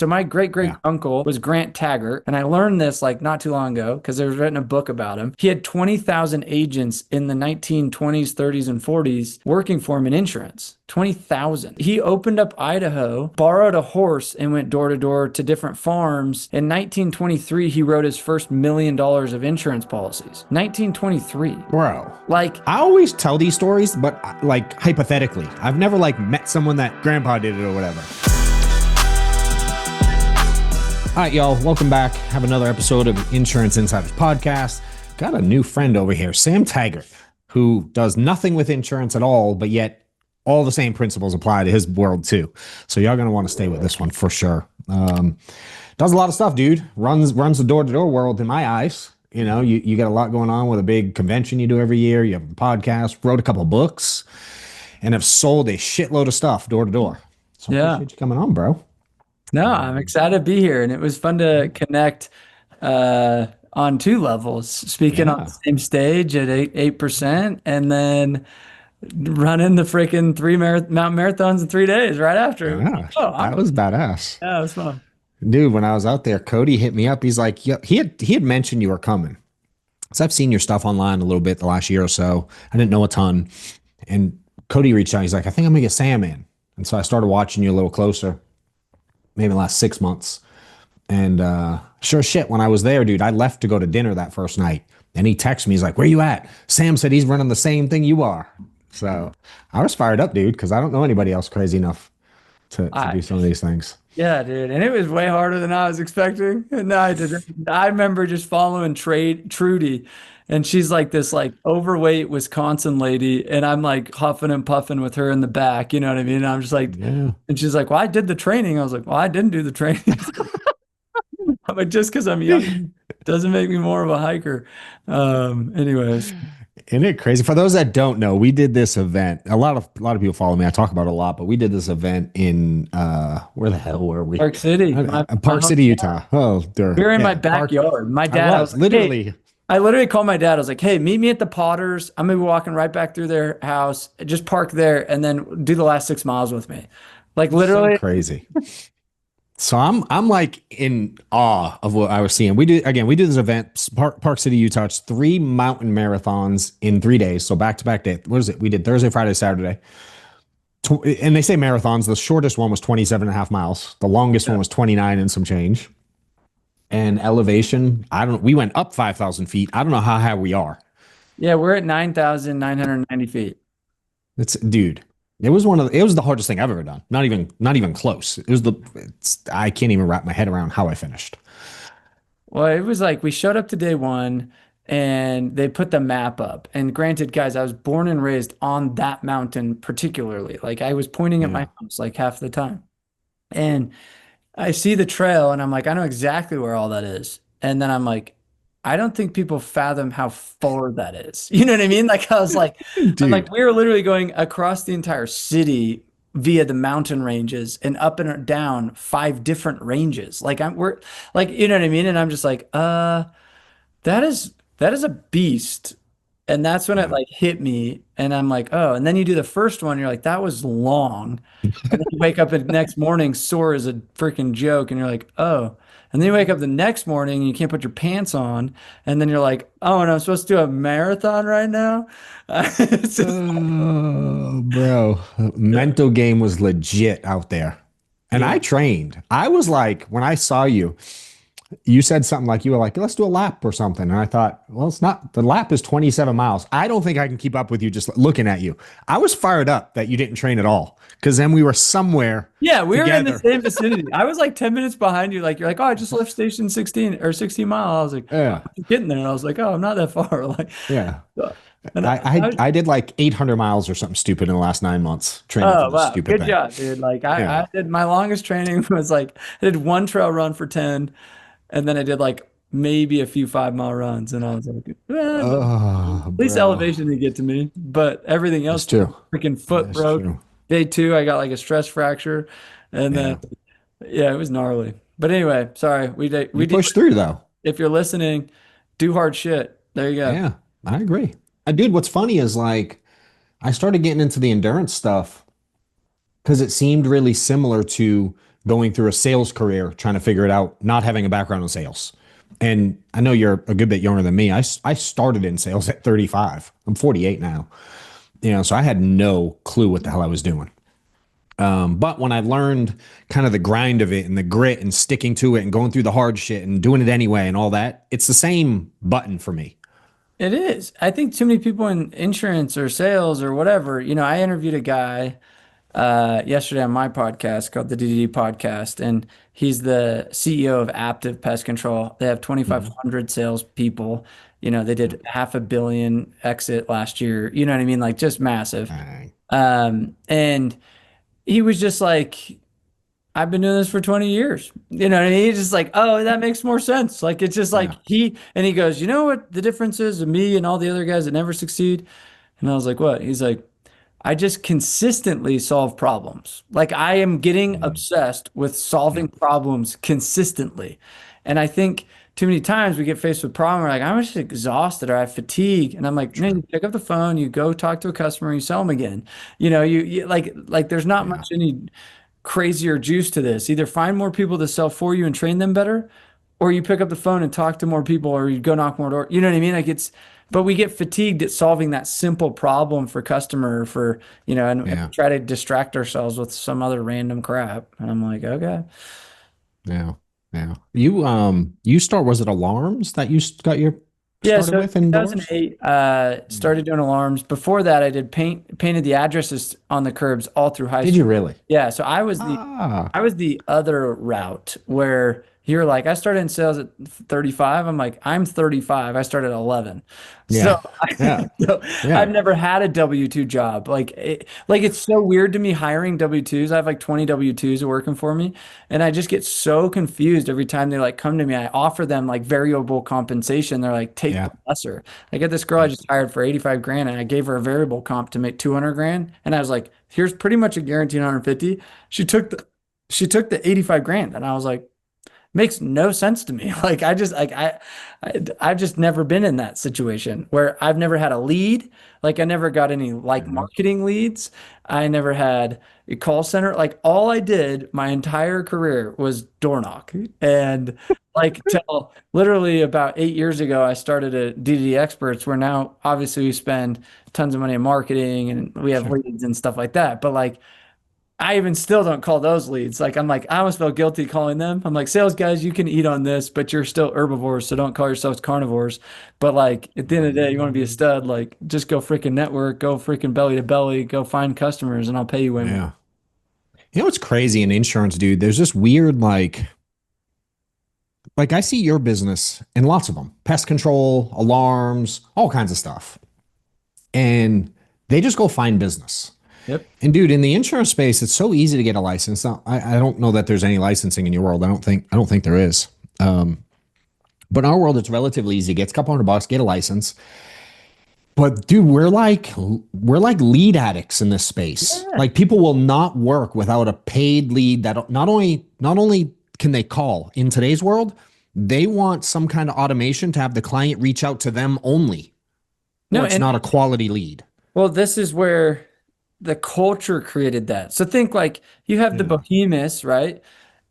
So my great great Yeah. uncle was Grant Taggart, and I learned this like not too long ago because there was written a book about him. He had 20,000 agents in the 1920s, 30s, and 40s working for him in insurance. 20,000. He opened up Idaho, borrowed a horse, and went door to door to different farms. In 1923, he wrote his first $1 million of insurance policies. 1923. Bro, Like, I always tell these stories, but like hypothetically, I've never like met someone that grandpa did it or whatever. All right, y'all, welcome back. Have another episode of Insurance Insiders Podcast. Got a new friend over here, Sam Taggart, who does nothing with insurance at all, but yet all the same principles apply to his world too. So y'all gonna want to stay with this one for sure. Does a lot of stuff, dude. Runs the door-to-door world in my eyes. You know, you got a lot going on with a big convention you do every year. You have a podcast, wrote a couple of books, and have sold a shitload of stuff door to door. So I yeah. appreciate you coming on, bro. No, I'm excited to be here, and it was fun to connect on two levels, speaking on Yeah. the same stage at 8%, and then running the freaking mountain marathons in 3 days right after. Yeah, Oh, that was badass. yeah, it was fun. Dude, when I was out there, Cody hit me up. He's like, yeah, he had mentioned you were coming. So I've seen your stuff online a little bit the last year or so. I didn't know a ton. And Cody reached out. He's like, I think I'm gonna get Sam in. And so I started watching you a little closer, maybe the last 6 months. And sure as shit, when I was there, dude, I left to go to dinner that first night. And he texted me, he's like, where you at? Sam said he's running the same thing you are. So I was fired up, dude, because I don't know anybody else crazy enough to do some of these things. Yeah, dude, and it was way harder than I was expecting. And I did. I remember just following Trudy, and she's like this like overweight Wisconsin lady, and I'm like huffing and puffing with her in the back. You know what I mean? And I'm just like, Yeah. and she's like, "Well, I did the training." I was like, "Well, I didn't do the training." I'm like, just because I'm young doesn't make me more of a hiker. Anyways, Isn't it crazy? For those that don't know, we did this event. A lot of people follow me. I talk about it a lot, but we did this event in where the hell were we? Park City, Park City, Utah. Oh, we were in my Park. backyard. My I dad, I was was like, "Hey," literally. I literally called my dad. I was like, "Hey, meet me at the Potters. I'm gonna be walking right back through their house. Just park there, and then do the last 6 miles with me." Like So literally, crazy. So I'm like in awe of what I was seeing. We do this event, Park City, Utah. It's 3 mountain marathons in 3 days. So back to back day. What is it? We did Thursday, Friday, Saturday. And they say marathons. The shortest one was 27 and a half miles. The longest one was 29 and some change. And elevation, we went up 5,000 feet. I don't know how high we are. yeah, we're at 9,990 feet. Dude, it was the hardest thing I've ever done. Not even close. I can't even wrap my head around how I finished. Well, it was like we showed up to day one, and they put the map up. And granted, guys, I was born and raised on that mountain particularly. Like I was pointing at my Yeah. house like half the time, and I see the trail and I'm like, I know exactly where all that is. And then I'm like, I don't think people fathom how far that is. You know what I mean? Like I was like, I'm like, Dude. we were literally going across the entire city via the mountain ranges and up and down 5 different ranges. Like we're like, you know what I mean? And I'm just like, that is a beast. And that's when it Yeah. like hit me. And I'm like, oh, and then you do the first one, you're like, that was long. And then you wake up the next morning sore as a freaking joke, and you're like, oh. And then you wake up the next morning and you can't put your pants on, and then you're like, oh, and I'm supposed to do a marathon right now. It's just, Oh, bro. Mental game was legit out there. And yeah. I trained. I was like, when I saw you, you said something like you were like, let's do a lap or something. And I thought, well, it's not, the lap is 27 miles. I don't think I can keep up with you just looking at you. I was fired up that you didn't train at all. Cause then we were somewhere Yeah, we were in the together. same vicinity. I was like 10 minutes behind you. Like, you're like, oh, I just left station 16 or 16 mile. I was like, Yeah. I'm getting there. And I was like, oh, I'm not that far. Like, Yeah. and I did like 800 miles or something stupid in the last 9 months training for oh, this wow. stupid Good thing. job, dude. Like, I Yeah. did my longest training was like, I did one trail run for 10, and then I did like maybe a few 5 mile runs. And I was like, but Oh, at least bro. elevation didn't get to me. But everything That's else, true. freaking foot That's broke. true. Day two, I got like a stress fracture. And then, Yeah. yeah, it was gnarly. But anyway, sorry. We You did. pushed through though. If you're listening, do hard shit. There you go. Yeah, I agree. Dude, what's funny is like I started getting into the endurance stuff because it seemed really similar to going through a sales career, trying to figure it out, not having a background in sales. And I know you're a good bit younger than me. I started in sales at 35. I'm 48 now. So I had no clue what the hell I was doing. But when I learned kind of the grind of it and the grit and sticking to it and going through the hard shit and doing it anyway and all that, it's the same button for me. It is. I think too many people in insurance or sales or whatever, I interviewed a guy yesterday on my podcast called the DDD Podcast, and he's the CEO of Active Pest Control. They have Mhm. 2,500 salespeople. They Yeah. did 500 million exit last year. You know what I mean? Like just massive. Dang. And he was just like, I've been doing this for 20 years. You know what I mean? He's just like, oh, that makes more sense. Like, it's just like Yeah. and he goes, you know what the difference is of me and all the other guys that never succeed? And I was like, what? He's like, I just consistently solve problems. Like, I am getting Mm. obsessed with solving Yep. problems consistently. And I think too many times we get faced with problem, we're like, I'm just exhausted or I have fatigue. And I'm like, man, True. you pick up the phone, you go talk to a customer, you sell them again. You like there's not Yeah. much any crazier juice to this. Either find more people to sell for you and train them better, or you pick up the phone and talk to more people, or you go knock more doors. You know what I mean? But we get fatigued at solving that simple problem for customer and Yeah. try to distract ourselves with some other random crap. And I'm like, okay. Yeah. Yeah. You start, was it alarms that got your Yeah, started so with indoors? 2008, Mm. started doing alarms. Before that, I did painted the addresses on the curbs all through high Did you school. really? Yeah, so I was the Ah. I was the other route where you're like, I started in sales at 35. I'm like, I'm 35. I started at 11. So, Yeah. Yeah. so I've Yeah. never had a W-2 job. Like it's so weird to me hiring W-2s. I have like 20 W-2s working for me, and I just get so confused every time they like come to me. I offer them like variable compensation. They're like, take the Yeah. lesser. I got this girl I Yeah. just hired for 85 grand, and I gave her a variable comp to make 200 grand, and I was like, here's pretty much a guaranteed 150. She took the 85 grand, and I was like, makes no sense to me. Like I just like I've just never been in that situation where I've never had a lead. Like I never got any like Mhm. marketing leads. I never had a call center. Like all I did my entire career was door knock. And like till literally about 8 years ago, I started at DDD Experts, where now obviously we spend tons of money in marketing and we have Sure. leads and stuff like that. But like I even still don't call those leads. Like I'm like, I almost feel guilty calling them. I'm like, sales guys, you can eat on this, but you're still herbivores, so don't call yourselves carnivores. But like at the end of the day, you want to be a stud, like just go freaking network, go freaking belly to belly, go find customers, and I'll pay you way more. Yeah. You know what's crazy in insurance, dude? There's this weird like I see your business and lots of them, pest control, alarms, all kinds of stuff. And they just go find business. Yep. And dude, in the insurance space, it's so easy to get a license. Now, I don't know that there's any licensing in your world. I don't think there is. But in our world, it's relatively easy. Gets a couple $100, get a license. But dude, we're like lead addicts in this space. Yeah. Like people will not work without a paid lead that not only can they call in today's world, they want some kind of automation to have the client reach out to them only, No, or it's and not a quality lead. well, this is where the culture created that. So think like you have the Yeah. behemoths, right?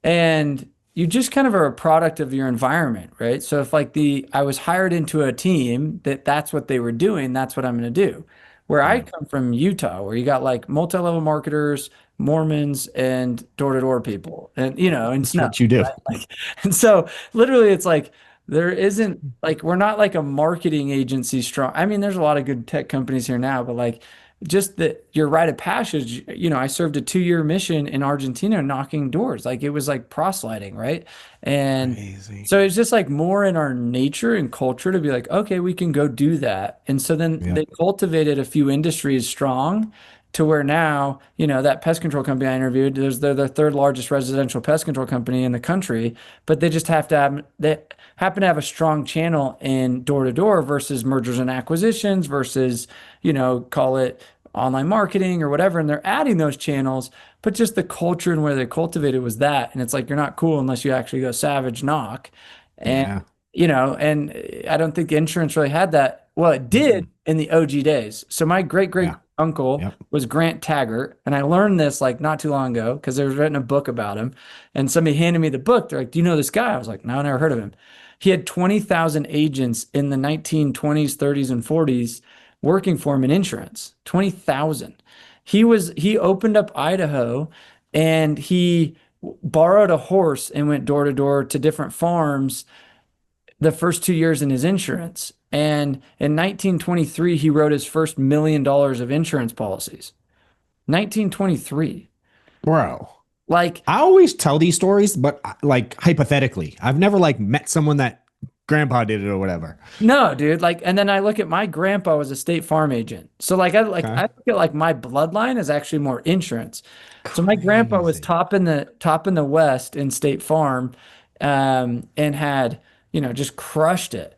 And you just kind of are a product of your environment, right? So if like I was hired into a team that's what they were doing, that's what I'm going to do. Where I Yeah. come from Utah, where you got like multi-level marketers, Mormons, and door-to-door people, and and That's snow, what you do. right? Like, and so literally, it's like there isn't like we're not like a marketing agency strong. I mean, there's a lot of good tech companies here now, but like just that your rite of passage, I served a 2-year mission in Argentina knocking doors. Like it was like proselyting, right? And Crazy. so it's just like more in our nature and culture to be like, okay, we can go do that. And so then Yep. they cultivated a few industries strong to where now, that pest control company I interviewed, they're the third largest residential pest control company in the country, but they happen to have a strong channel in door to door versus mergers and acquisitions versus, call it online marketing or whatever. And they're adding those channels, but just the culture and where they cultivated was that. And it's like, you're not cool unless you actually go savage knock. And, Yeah. and I don't think insurance really had that. Well, it did Mm-mm. in the OG days. So my great great Yeah. uncle Yep. was Grant Taggart. And I learned this like not too long ago because there was written a book about him. And somebody handed me the book. They're like, "Do you know this guy?" I was like, "No, I never heard of him." He had 20,000 agents in the 1920s, 30s, and 40s working for him in insurance. 20,000. He opened up Idaho and he borrowed a horse and went door to door to different farms the first 2 years in his insurance. And in 1923, he wrote his first $1 million of insurance policies. 1923. Bro. Like, I always tell these stories, but like hypothetically, I've never like met someone that grandpa did it or whatever. no, dude. Like, and then I look at my grandpa was a State Farm agent. So I Okay. look at like my bloodline is actually more insurance. So my grandpa was Crazy. top in the West in State Farm, and had, just crushed it.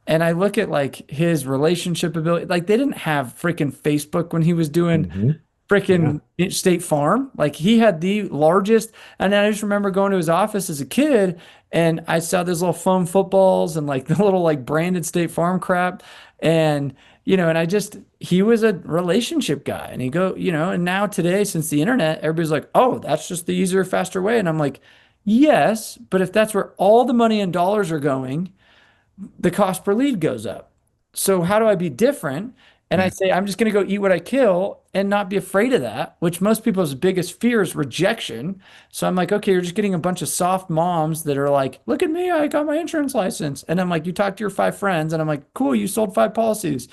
And I look at like his relationship ability. Like they didn't have freaking Facebook when he was doing Hmm. Yeah. freaking State Farm. Like he had the largest. And I just remember going to his office as a kid and I saw those little foam footballs and like the little like branded State Farm crap. And, and he was a relationship guy. And and now today, since the internet, everybody's like, oh, that's just the easier, faster way. And I'm like, yes, but if that's where all the money and dollars are going, the cost per lead goes up. So how do I be different? And I Yeah. say, I'm just going to go eat what I kill and not be afraid of that, which most people's biggest fear is rejection. So I'm like, okay, you're just getting a bunch of soft moms that are like, look at me, I got my insurance license. And I'm like, you talk to your 5 friends, and I'm like, cool, you sold 5 policies.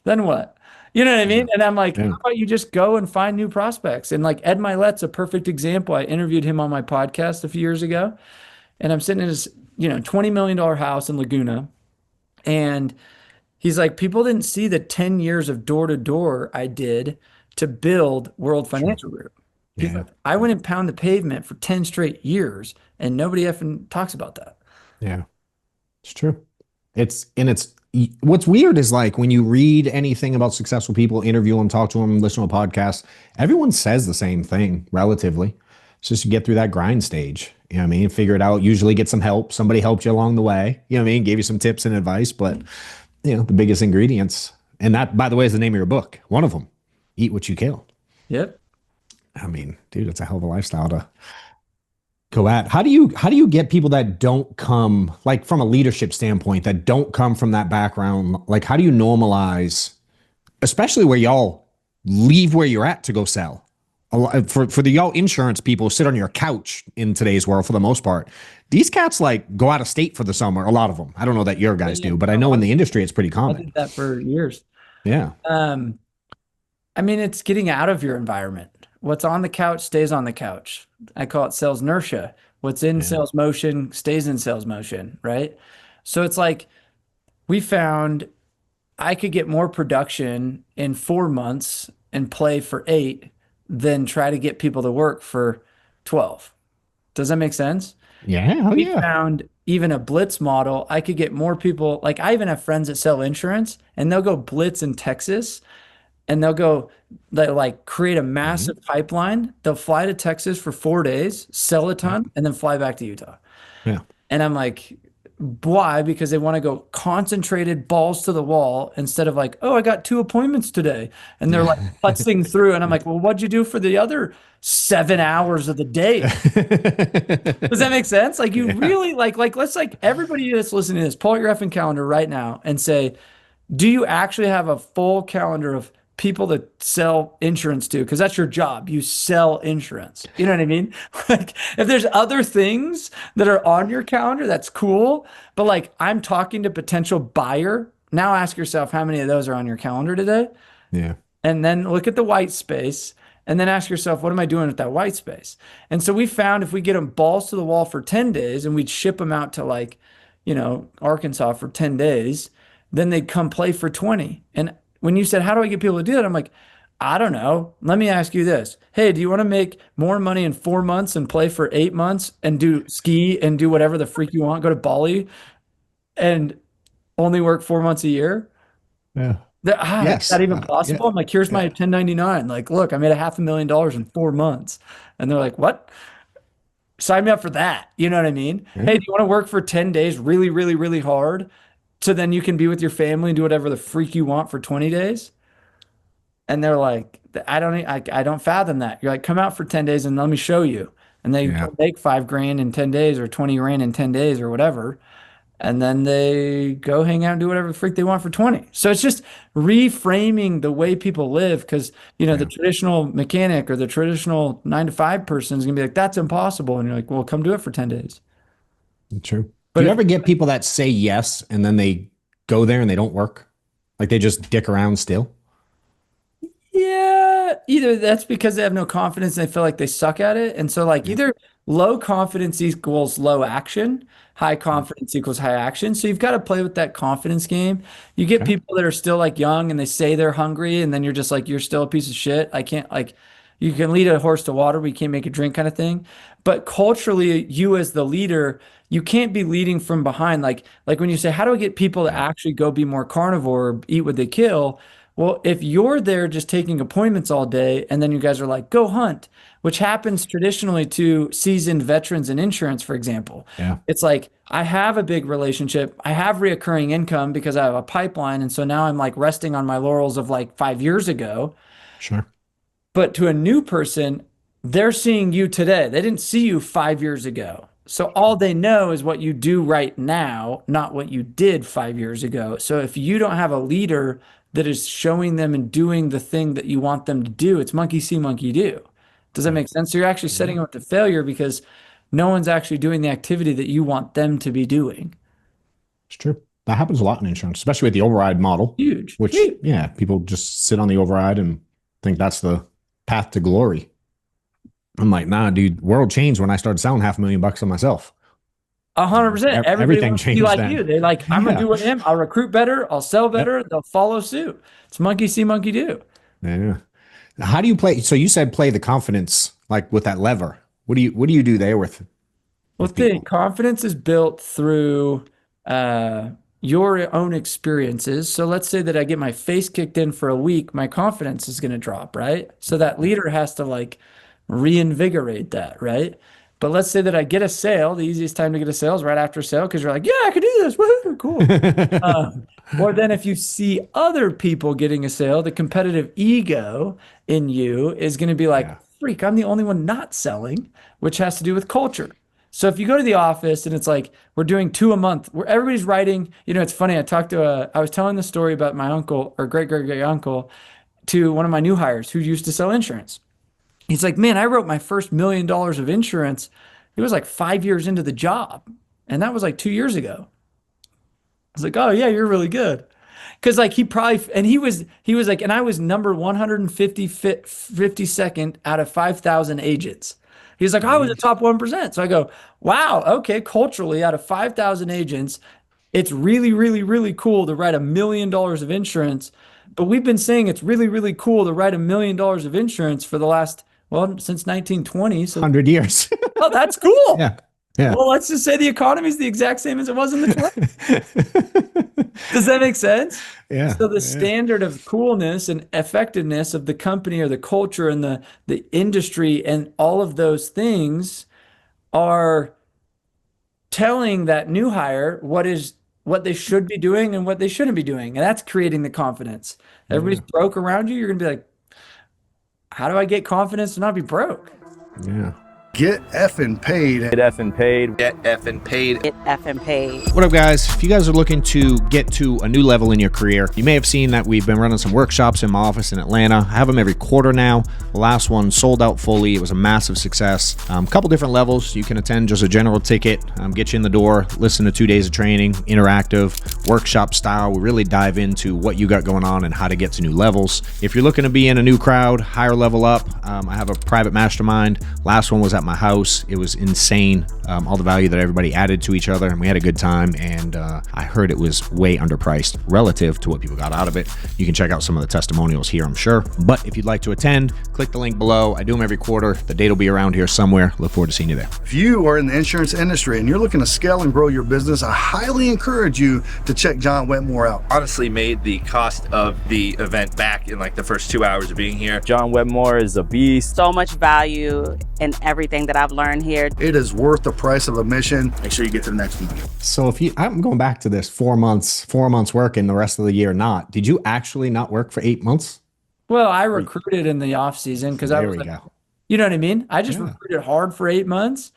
Then what? You know what I Yeah. mean? And I'm like, Yeah. how about you just go and find new prospects? And like Ed Milet's a perfect example. I interviewed him on my podcast a few years ago, and I'm sitting in his, $20 million house in Laguna. And he's like, people didn't see the 10 years of door to door I did to build World True. Financial Group. He's Yeah. like, I went and pound the pavement for 10 straight years, and nobody effing talks about that. Yeah. It's true. It's what's weird is like when you read anything about successful people, interview them, talk to them, listen to a podcast, everyone says the same thing relatively. It's just you get through that grind stage. You know what I mean? Figure it out, usually get some help. Somebody helped you along the way. You know what I mean? Gave you some tips and advice, but the biggest ingredients. And that, by the way, is the name of your book. One of them. Eat what you kill. Yep. I mean, dude, it's a hell of a lifestyle to go at. How do you get people that don't come like from a leadership standpoint that don't come from that background? Like how do you normalize, especially where y'all leave where you're at to go sell? For the y'all insurance people sit on your couch in today's world for the most part. These cats like go out of state for the summer. A lot of them. I don't know that your guys Yeah. do, but I No, know in the industry it's pretty I common. did that for years. Yeah. Um, I mean, it's getting out of your environment. What's on the couch stays on the couch. I call it sales inertia. What's in Yeah. sales motion stays in sales motion, right? So it's like we found I could get more production in 4 months and play for 8 than try to get people to work for 12. Does that make sense? Yeah. Oh We yeah. found even a blitz model. I could get more people. Like I even have friends that sell insurance and they'll go blitz in Texas and they like create a Mhm. massive pipeline. They'll fly to Texas for 4 days, sell a Yeah. ton, and then fly back to Utah. Yeah. And I'm like, why? Because they want to go concentrated balls to the wall instead of like, oh, I got 2 appointments today. And they're like putzing through. And I'm like, well, what'd you do for the other 7 hours of the day? Does that make sense? Like you Yeah. really let's like everybody that's listening to this, pull out your effing calendar right now and say, do you actually have a full calendar of people that sell insurance to? Because that's your job. You sell insurance. You know what I mean? Like if there's other things that are on your calendar, that's cool. But like I'm talking to potential buyer. Now ask yourself how many of those are on your calendar today? Yeah. And then look at the white space and then ask yourself, what am I doing with that white space? And so we found if we get them balls to the wall for 10 days and we'd ship them out to like, Arkansas for 10 days, then they'd come play for 20. And when you said, how do I get people to do that? I'm like, I don't know. Let me ask you this. Hey, do you want to make more money in 4 months and play for 8 months and do ski and do whatever the freak you want, go to Bali and only work 4 months a year? Yeah. Is Yes. that even Yeah. possible? I'm like, here's Yeah. my 1099. Like, look, I made a $500,000 in 4 months. And they're like, what? Sign me up for that. You know what I mean? Yeah. Hey, do you want to work for 10 days really, really, really hard so then you can be with your family and do whatever the freak you want for 20 days? And they're like, I don't fathom that. You're like, come out for 10 days and let me show you. And they Yeah. go make 5 grand in 10 days or 20 grand in 10 days or whatever. And then they go hang out and do whatever the freak they want for 20. So it's just reframing the way people live. Cause the Yeah. traditional mechanic or the traditional 9 to 5 person is gonna be like, that's impossible. And you're like, well, come do it for 10 days. True. Do But you if ever get people that say yes and then they go there and they don't work? Like they just dick around still? Yeah, either that's because they have no confidence and they feel like they suck at it. And so like Yeah. either low confidence equals low action, high Yeah. confidence equals high action. So you've got to play with that confidence game. You get Okay. people that are still like young and they say they're hungry and then you're just like you're still a piece of shit. I can't like you can lead a horse to water, but you can't make it drink kind of thing. But culturally, you as the leader, you can't be leading from behind. Like when you say, how do I get people to Yeah. actually go be more carnivore, or eat what they kill? Well, if you're there just taking appointments all day and then you guys are like, go hunt, which happens traditionally to seasoned veterans in insurance, for example. Yeah. It's like, I have a big relationship. I have reoccurring income because I have a pipeline. And so now I'm like resting on my laurels of like 5 years ago. Sure. But to a new person, they're seeing you today. They didn't see you 5 years ago. So all they know is what you do right now, not what you did 5 years ago. So if you don't have a leader that is showing them and doing the thing that you want them to do, it's monkey see, monkey do. Does that Yeah. make sense? So you're actually Yeah. setting them up to failure because no one's actually doing the activity that you want them to be doing. It's true. That happens a lot in insurance, especially with the override model, Huge, which, huge. yeah, people just sit on the override and think that's the path to glory. I'm like, nah, dude, world changed when I started selling $500,000 on myself. 100%. Everybody Everything wants to be changed like then. you. They like, I'm gonna Yeah. do what him. I'll recruit better. I'll sell Yep. better. They'll follow suit. It's monkey see, monkey do. Yeah. How do you play? So you said play the confidence, like with that lever. What do you do there Well, with people? confidence is built through uh, your own experiences. So let's say that I get my face kicked in for a week, my confidence is going to drop, right? So that leader has to like reinvigorate that, right? But let's say that I get a sale. The easiest time to get a sale is right after a sale because you're like, yeah, I could do this. Woohoo, cool. Or then if you see other people getting a sale, the competitive ego in you is going to be like, Yeah. freak, I'm the only one not selling, which has to do with culture. So if you go to the office and it's like we're doing 2 a month, where everybody's writing, it's funny. I was telling the story about my uncle or great great great uncle to one of my new hires who used to sell insurance. He's like, man, I wrote my first $1 million of insurance. It was like 5 years into the job, and that was like 2 years ago. I was like, oh yeah, you're really good. Cause like he probably and he was like, and I was number 152nd out of 5,000 agents. He's like, I was a Jeez. top 1%. So I go, wow, okay, culturally, out of 5,000 agents, it's really, really, really cool to write $1 million of insurance. But we've been saying it's really, really cool to write $1 million of insurance for the last, well, since 1920. So, 100 years. oh, that's cool. Yeah. Yeah. Well, let's just say the economy is the exact same as it was in the 20s. Does that make sense? Yeah. So the Yeah. standard of coolness and effectiveness of the company or the culture and the industry and all of those things are telling that new hire what they should be doing and what they shouldn't be doing. And that's creating the confidence. Everybody's Yeah. broke around you. You're gonna be like, how do I get confidence to not be broke? Yeah. Get effing paid. Get effing paid. Get effing paid. Get effing paid. What up, guys? If you guys are looking to get to a new level in your career, you may have seen that we've been running some workshops in my office in Atlanta. I have them every quarter now. The last one sold out fully. It was a massive success. A couple different levels. You can attend just a general ticket, get you in the door, listen to 2 days of training, interactive, workshop style. We really dive into what you got going on and how to get to new levels. If you're looking to be in a new crowd, higher level up, I have a private mastermind. Last one was at my house. It was insane. All the value that everybody added to each other, and we had a good time. And I heard it was way underpriced relative to what people got out of it. You can check out some of the testimonials here, I'm sure. But if you'd like to attend, click the link below. I do them every quarter. The date will be around here somewhere. Look forward to seeing you there. If you are in the insurance industry and you're looking to scale and grow your business, I highly encourage you to check John Wetmore out. Honestly made the cost of the event back in like the first 2 hours of being here. John Wetmore is a beast. So much value in everything that I've learned here. It is worth the price of admission. Make sure you get to the next one. So I'm going back to this 4 months working, the rest of the year not. Did you actually not work for 8 months? Well, I recruited in the off season because I There was we like, go. you know what I mean? I just Yeah. recruited hard for 8 months,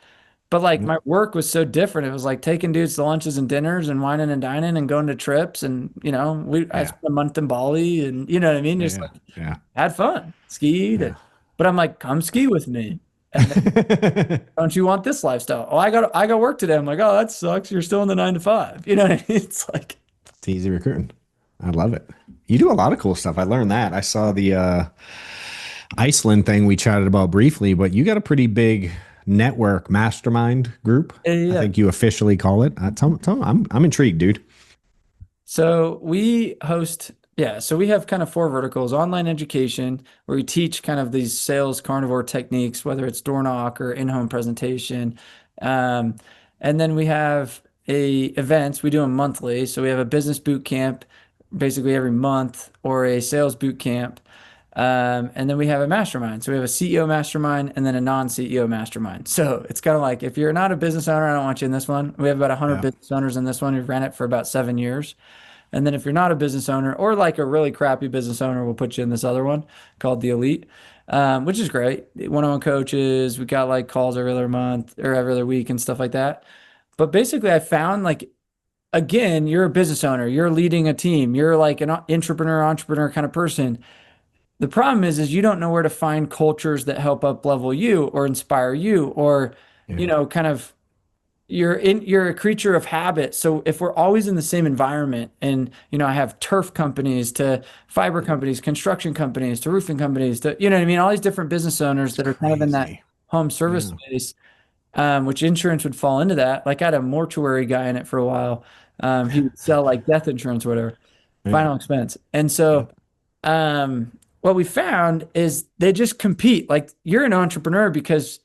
but like Yep. my work was so different. It was like taking dudes to lunches and dinners and wining and dining and going to trips. And, I Yeah. spent a month in Bali and you know what I mean? Just Yeah. like Yeah. had fun, skied. Yeah. But I'm like, come ski with me. And then, don't you want this lifestyle? Oh, I got work today. I'm like, oh, that sucks. You're still in the 9 to 5. You know what I mean? It's like, It's easy recruiting. I love it. You do a lot of cool stuff. I learned that. I saw the Iceland thing we chatted about briefly, but you got a pretty big network mastermind group. I yeah. think you officially call it. I'm intrigued, dude. So we host, yeah. So we have kind of four verticals: online education, where we teach kind of these sales carnivore techniques, whether it's door knock or in-home presentation. Um, and then we have events. We do them monthly. So we have a business boot camp, basically every month, or a sales boot camp. And then we have a mastermind. So we have a CEO mastermind and then a non-CEO mastermind. So it's kind of like if you're not a business owner, I don't want you in this one. We have about 100 Yeah. business owners in this one. We've ran it for about 7 years. And then if you're not a business owner or like a really crappy business owner, we'll put you in this other one called the Elite, which is great. One-on-one coaches. We got like calls every other month or every other week and stuff like that. But basically, I found like, again, you're a business owner. You're leading a team. You're like an entrepreneur kind of person. The problem is you don't know where to find cultures that help up level you or inspire you or, Yeah. kind of you're a creature of habit. So if we're always in the same environment and, I have turf companies to fiber companies, construction companies to roofing companies to, you know what I mean? All these different business owners that are kind of in that Crazy. home service Yeah. space, which insurance would fall into that. Like I had a mortuary guy in it for a while. He would sell like death insurance, whatever, Yeah. final expense. And so, what we found is they just compete. Like you're an entrepreneur because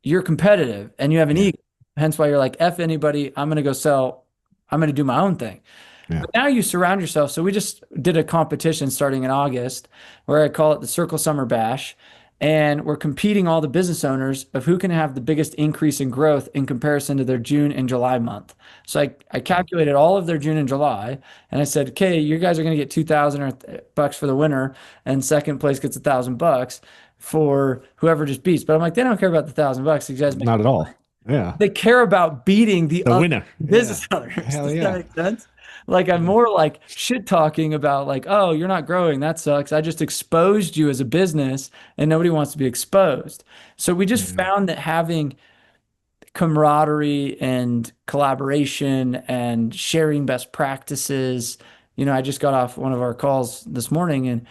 you're competitive and you have an Yeah. ego. Hence why you're like, F anybody, I'm going to go sell, I'm going to do my own thing. Yeah. But now you surround yourself. So we just did a competition starting in August where I call it the Circle Summer Bash. And we're competing all the business owners of who can have the biggest increase in growth in comparison to their June and July month. So I calculated all of their June and July, and I said, okay, you guys are going to get 2,000 or bucks for the winner, and second place gets $1,000 for whoever just beats. But I'm like, they don't care about the $1,000. You guys make Not at all. Yeah. they care about beating the The other winner. business Yeah. owners. Hell Does yeah. that make sense? Like I'm more like shit talking about like, oh, you're not growing. That sucks. I just exposed you as a business and nobody wants to be exposed. So we just found that having camaraderie and collaboration and sharing best practices. I just got off one of our calls this morning and,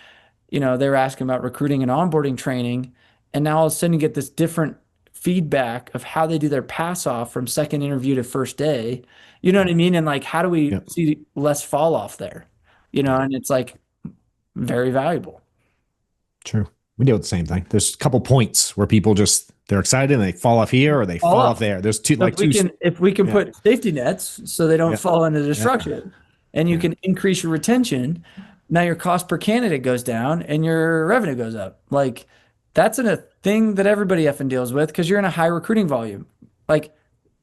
they were asking about recruiting and onboarding training. And now all of a sudden you get this different feedback of how they do their pass off from second interview to first day. You know what I mean? And like, how do we Yep. see less fall off there? And it's like very valuable. True. We deal with the same thing. There's a couple points where people they're excited and they fall off here or they fall off there. There's two, So like two. if we can Yeah. put safety nets so they don't Yeah. fall into destruction and you can increase your retention, now your cost per candidate goes down and your revenue goes up. Like that's a thing that everybody effing deals with because you're in a high recruiting volume. Like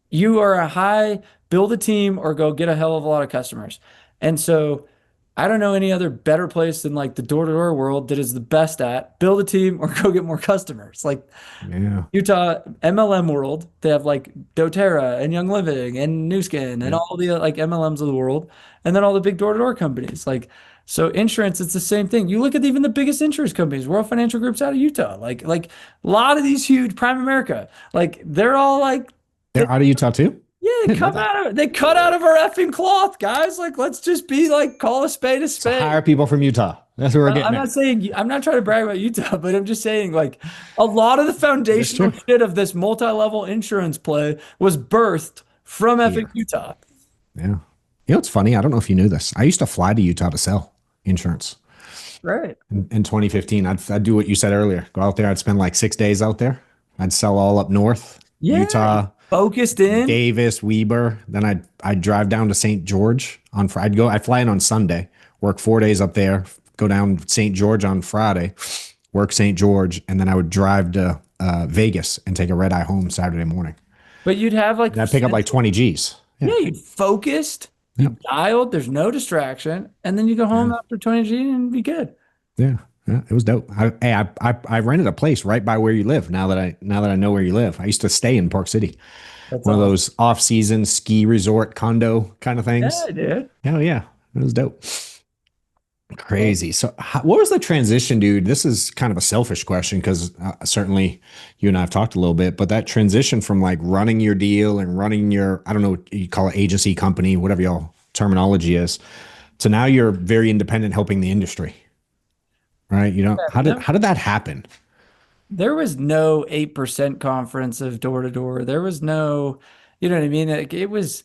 you are a high build a team or go get a hell of a lot of customers. And so I don't know any other better place than like the door-to-door world that is the best at build a team or go get more customers. Like Yeah. Utah MLM world, they have like doTERRA and Young Living and New Skin and all the like MLMs of the world, and then all the big door-to-door companies. Like so insurance, it's the same thing. You look at even the biggest insurance companies, World Financial Group's out of Utah. Like a lot of these huge Prime America, like they're all like They're out of Utah too? they cut out of our effing cloth, guys. Like, let's just be like, call a spade a So spade. hire people from Utah. That's what we're getting I'm not trying to brag about Utah, but I'm just saying like a lot of the foundational true. shit of this multi-level insurance play was birthed from effing Utah. Yeah. You know what's funny? I don't know if you knew this. I used to fly to Utah to sell insurance. Right. In 2015, I'd do what you said earlier. Go out there. I'd spend like 6 days out there. I'd sell all up north, Yeah. Utah, Focused in. Davis, Weber. Then I'd drive down to St. George on Friday. I'd fly in on Sunday, work 4 days up there, go down St. George on Friday, work St. George, and then I would drive to Vegas and take a red eye home Saturday morning. But you'd have like And I'd pick up like 20 G's. yeah, you'd focused, you dialed, there's no distraction, and then you go home after 20 G and be good. Yeah. Yeah, it was dope. I rented a place right by where you live. Now that I know where you live, I used to stay in Park City, That's one of awesome. those off-season ski resort condo kind of things. Yeah, dude. Hell yeah, it was dope. Well, Crazy. So, what was the transition, dude? This is kind of a selfish question because certainly you and I have talked a little bit, but that transition from like running your deal and running your, I don't know what you call it, agency, company, whatever y'all terminology is, to now you're very independent helping the industry, right? You know, no, how did that happen? there was no 8% conference of door to door. There was no, you know what I mean? Like, it was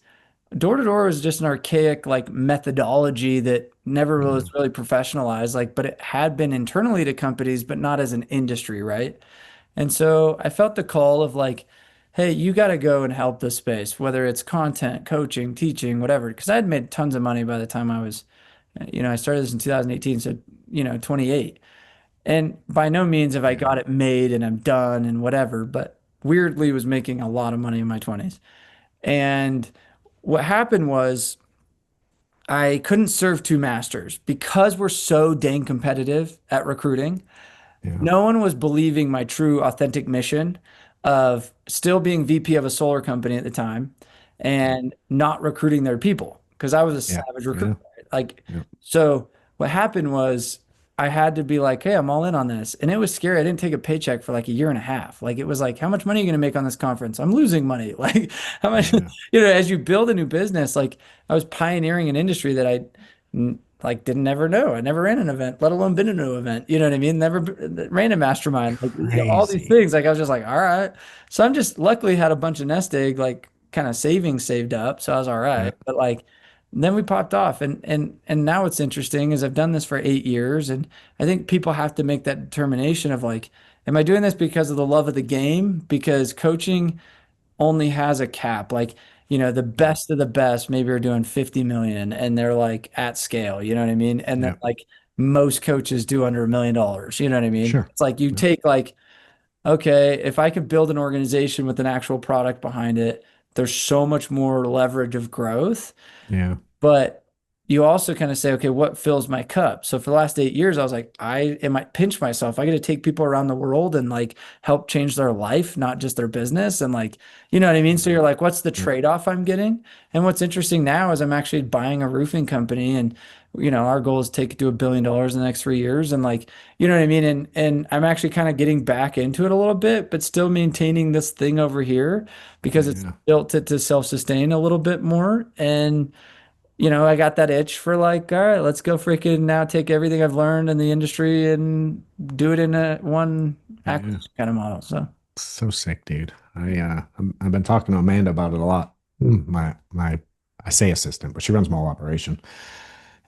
door to door was just an archaic like methodology that never Yeah, was really professionalized, like, but it had been internally to companies, but not as an industry, right? And so I felt the call of like, hey, you got to go and help this space, whether it's content, coaching, teaching, whatever. Because I had made tons of money by the time I was, I started this in 2018, so 28. And by no means have I yeah, got it made and I'm done and whatever, but weirdly was making a lot of money in my 20s. And what happened was I couldn't serve two masters because we're so dang competitive at recruiting. yeah, No one was believing my true authentic mission of still being VP of a solar company at the time and not recruiting their people because I was a yeah, savage yeah, recruiter. Like, yeah, so what happened was I had to be like, hey, I'm all in on this. And it was scary. I didn't take a paycheck for like a year and a half. Like, it was like, how much money are you going to make on this conference? I'm losing money. Like, how much, yeah, as you build a new business, like I was pioneering an industry that like didn't never know. I never ran an event, let alone been in an event. You know what I mean? Never ran a mastermind. Like, all these crazy. things. Like, I was just like, all right. So I'm just luckily had a bunch of nest egg like kind of savings saved up, so I was all Yeah, right. But like then we popped off, and now what's interesting is I've done this for 8 years, and I think people have to make that determination of like, am I doing this because of the love of the game? Because coaching only has a cap. Like, the yeah, best of the best maybe are doing 50 million and they're like at scale, you know what I mean? And then yeah, like most coaches do under $1 million, you know what I mean? sure. It's like you Yeah, take like, okay, if I could build an organization with an actual product behind it, there's so much more leverage of growth. yeah, But you also kind of say, okay, what fills my cup? So for the last 8 years, I was like, I might pinch myself. I got to take people around the world and like help change their life, not just their business. And like, you know what I mean? So you're like, what's the yeah, trade-off I'm getting? And what's interesting now is I'm actually buying a roofing company and our goal is to take it to $1 billion in the next 3 years. And like, you know what I mean? And I'm actually kind of getting back into it a little bit, but still maintaining this thing over here because it's yeah. built to self-sustain a little bit more. And I got that itch for like, all right, let's go freaking now take everything I've learned in the industry and do it in a one Yeah. acquisition kind of model. So So sick, dude. I've been talking to Amanda about it a lot. My I say assistant, but she runs my whole operation.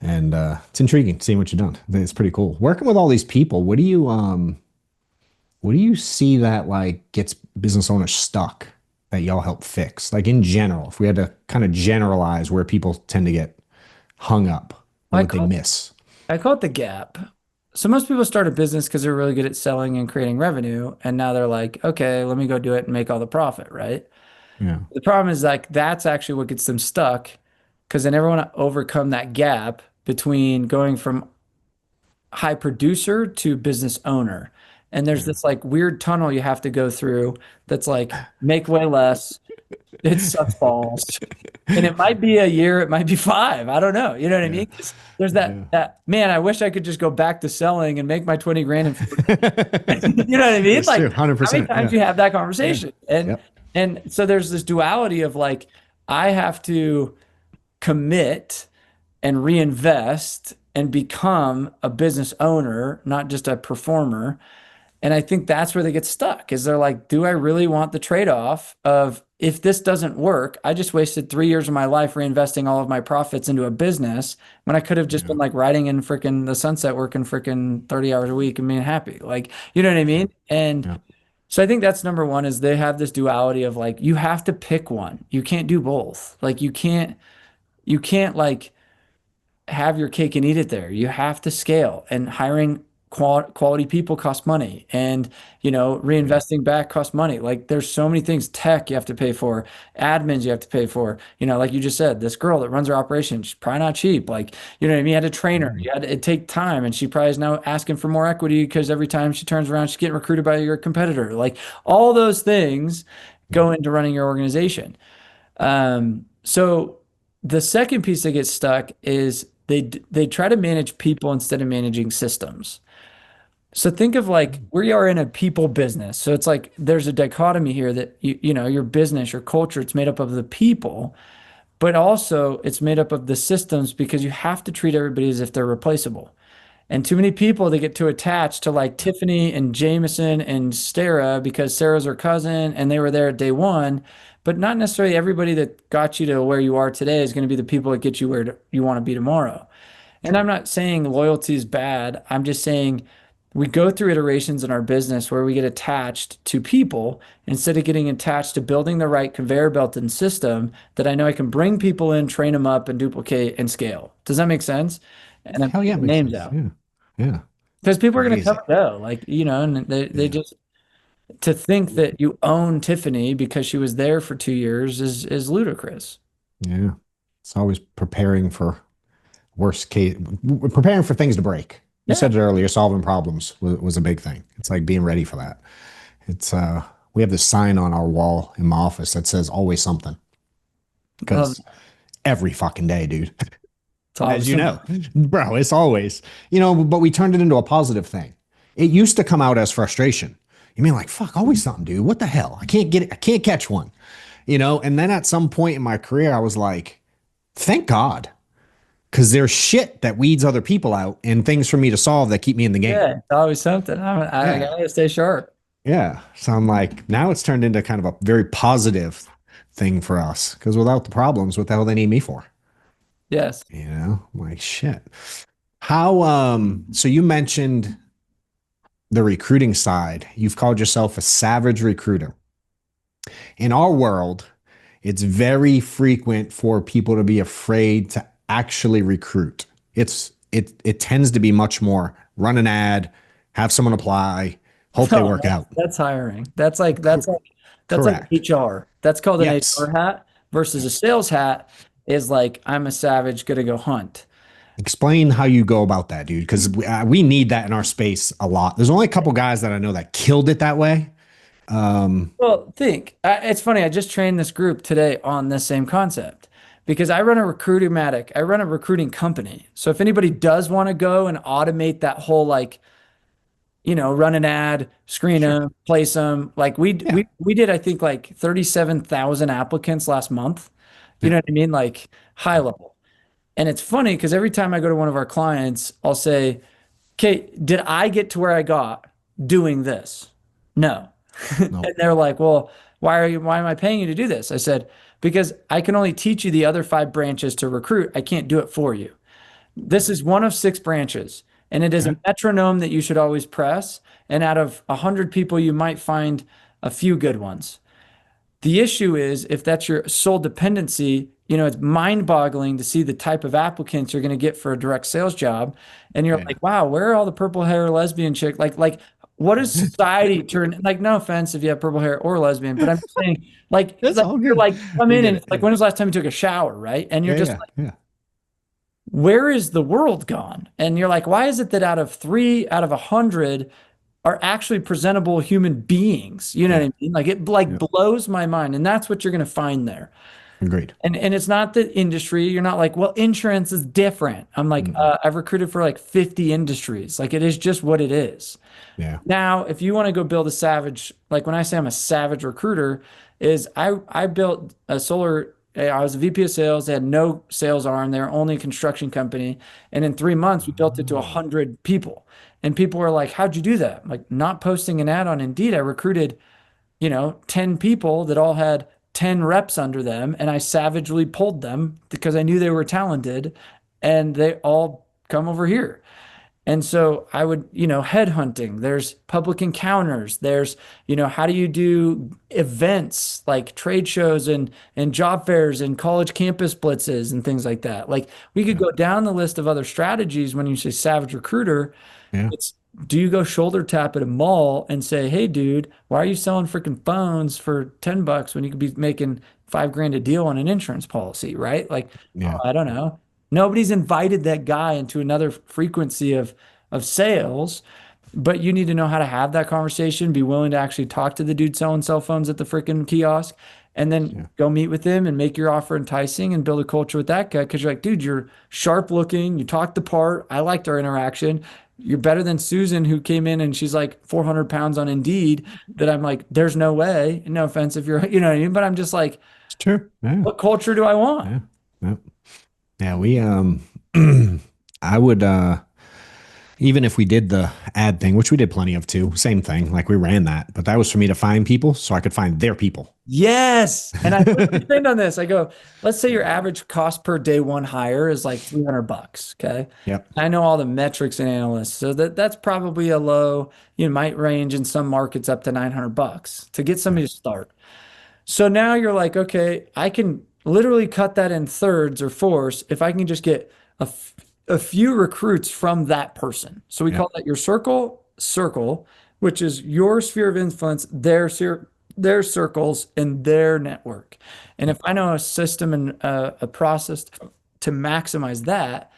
And it's intriguing seeing what you've done. I think it's pretty cool. Working with all these people, what do you see that like gets business owners stuck that y'all help fix? Like in general, if we had to kind of generalize where people tend to get hung up, what I would they call miss? I call it the gap. So most people start a business because they're really good at selling and creating revenue, and now they're like, okay, let me go do it and make all the profit, right? Yeah, The problem is like that's actually what gets them stuck because they never want to overcome that gap between going from high producer to business owner. And there's yeah, this like weird tunnel you have to go through that's like make way less. It sucks balls. And it might be a year, it might be five. I don't know. You know what I yeah, mean? 'Cause there's yeah. that man, I wish I could just go back to selling and make my 20 grand in 4 days. You know what I mean? That's Like true. how many 100%. times Yeah. do you have that Yeah. conversation? And Yep. and so there's this duality of like I have to commit and reinvest and become a business owner, not just a performer. And I think that's where they get stuck is they're like, do I really want the trade-off of if this doesn't work, I just wasted 3 years of my life reinvesting all of my profits into a business when I could have just Yeah. been like riding in freaking the sunset, working freaking 30 hours a week and being happy. Like, you know what I mean? And Yeah. so I think that's number one is they have this duality of like, you have to pick one. You can't do both. Like you can't like have your cake and eat it there. You have to scale and hiring quality people cost money, and reinvesting back costs money. Like there's so many things. Tech you have to pay for, admins you have to pay for. Like you just said, this girl that runs her operation, she's probably not cheap. Like, you know what I mean? You had to train her. You had to, it take time, and she probably is now asking for more equity because every time she turns around, she's getting recruited by your competitor. Like all those things go into running your organization. So the second piece that gets stuck is they try to manage people instead of managing systems. So think of like we are in a people business. So it's like there's a dichotomy here that your business, your culture, it's made up of the people, but also it's made up of the systems because you have to treat everybody as if they're replaceable. And too many people they get too attached to like Tiffany and Jameson and Sarah because Sarah's her cousin and they were there at day one, but not necessarily everybody that got you to where you are today is going to be the people that get you where you want to be tomorrow. And I'm not saying loyalty is bad. I'm just saying we go through iterations in our business where we get attached to people instead of getting attached to building the right conveyor belt and system that I know I can bring people in, train them up, and duplicate and scale. Does that make sense? And I'm Hell yeah, it putting makes names sense. out Yeah. Yeah. because people are going to Crazy. come and go, like and they Yeah. just to think that you own Tiffany because she was there for 2 years is ludicrous. Yeah. It's always preparing for worst case, preparing for things to break. You Yeah. said it earlier, solving problems was a big thing. It's like being ready for that. It's we have this sign on our wall in my office that says always something. Because every fucking day, dude. It's As you awesome. know, bro, it's always, but we turned it into a positive thing. It used to come out as frustration. You mean like, fuck, always something, dude. What the hell? I can't get it. I can't catch one, And then at some point in my career, I was like, thank God. Because there's shit that weeds other people out and things for me to solve that keep me in the game. Yeah, it's always something. I Yeah. gotta stay sharp. Yeah. So I'm like, now it's turned into kind of a very positive thing for us. Because without the problems, what the hell they need me for? Yes. I'm like, shit. How, so you mentioned the recruiting side. You've called yourself a savage recruiter. In our world, it's very frequent for people to be afraid to actually recruit. It tends to be much more run an ad, have someone apply, hope they No, work out. that's hiring. That's like Correct. HR. That's called an Yes. HR hat versus a sales hat is like I'm a savage gonna go hunt. Explain how you go about that, dude, because we need that in our space a lot. There's only a couple guys that I know that killed it that way. Well, it's funny. I just trained this group today on this same concept because I run a I run a recruiting company. So if anybody does want to go and automate that whole like, run an ad, screen them, place them, like we did, I think like 37,000 applicants last month. You know what I mean? Like high level. And it's funny because every time I go to one of our clients, I'll say, okay, did I get to where I got doing this? No. No. And they're like, well, why am I paying you to do this? I said, because I can only teach you the other 5 branches to recruit. I can't do it for you. This is one of 6 branches, and it is a metronome that you should always press. And out of 100 people, you might find a few good ones. The issue is if that's your sole dependency, it's mind-boggling to see the type of applicants you're going to get for a direct sales job. And you're like, wow, where are all the purple hair lesbian chicks? Like what does society turn like? No offense if you have purple hair or lesbian, but I'm just saying, That's all you're good. like come We in get and it. it's like when was the last time you took a shower, right? And you're just like, yeah. where is the world gone? And you're like, why is it that out of 3 out of 100 are actually presentable human beings? You know what I mean? Like it blows my mind, and that's what you're going to find there. Agreed. And it's not the industry. You're not like, well, insurance is different. I'm like, I've recruited for like 50 industries. Like it is just what it is. Yeah. Now, if you want to go build a savage, like when I say I'm a savage recruiter, is I built a solar. I was a VP of sales. They had no sales arm. They're only a construction company. And in 3 months, we built it to 100 people. And people were like, how'd you do that? I'm like, not posting an ad on Indeed. I recruited, 10 people that all had 10 reps under them, and I savagely pulled them because I knew they were talented, and they all come over here. And so I would, headhunting, there's public encounters, there's, how do you do events like trade shows and job fairs and college campus blitzes and things like that. Like we could go down the list of other strategies when you say savage recruiter. Yeah. It's do you go shoulder tap at a mall and say, hey, dude, why are you selling freaking phones for $10 when you could be making $5,000 a deal on an insurance policy, right? Like, Yeah. I don't know. Nobody's invited that guy into another frequency of sales, but you need to know how to have that conversation, be willing to actually talk to the dude selling cell phones at the freaking kiosk, and then go meet with him and make your offer enticing and build a culture with that guy. Cause you're like, dude, you're sharp looking, you talk the part. I liked our interaction. You're better than Susan, who came in and she's like 400 pounds on Indeed. That I'm like, there's no way. No offense if you're, you know what I mean? But I'm just like, It's true. Yeah. what culture do I want? Yeah. Yeah. Yeah, we I would even if we did the ad thing, which we did plenty of too, same thing. Like we ran that, but that was for me to find people so I could find their people. Yes. And I think on this, I go, let's say your average cost per day one hire is like $300. Okay. Yep. I know all the metrics and analysts. So that's probably a low, you might range in some markets up to $900 to get somebody to start. So now you're like, okay, I can literally cut that in thirds or fourths if I can just get a few recruits from that person. So we call that your circle, which is your sphere of influence, their circles and their network. And if I know a system and a process to maximize that,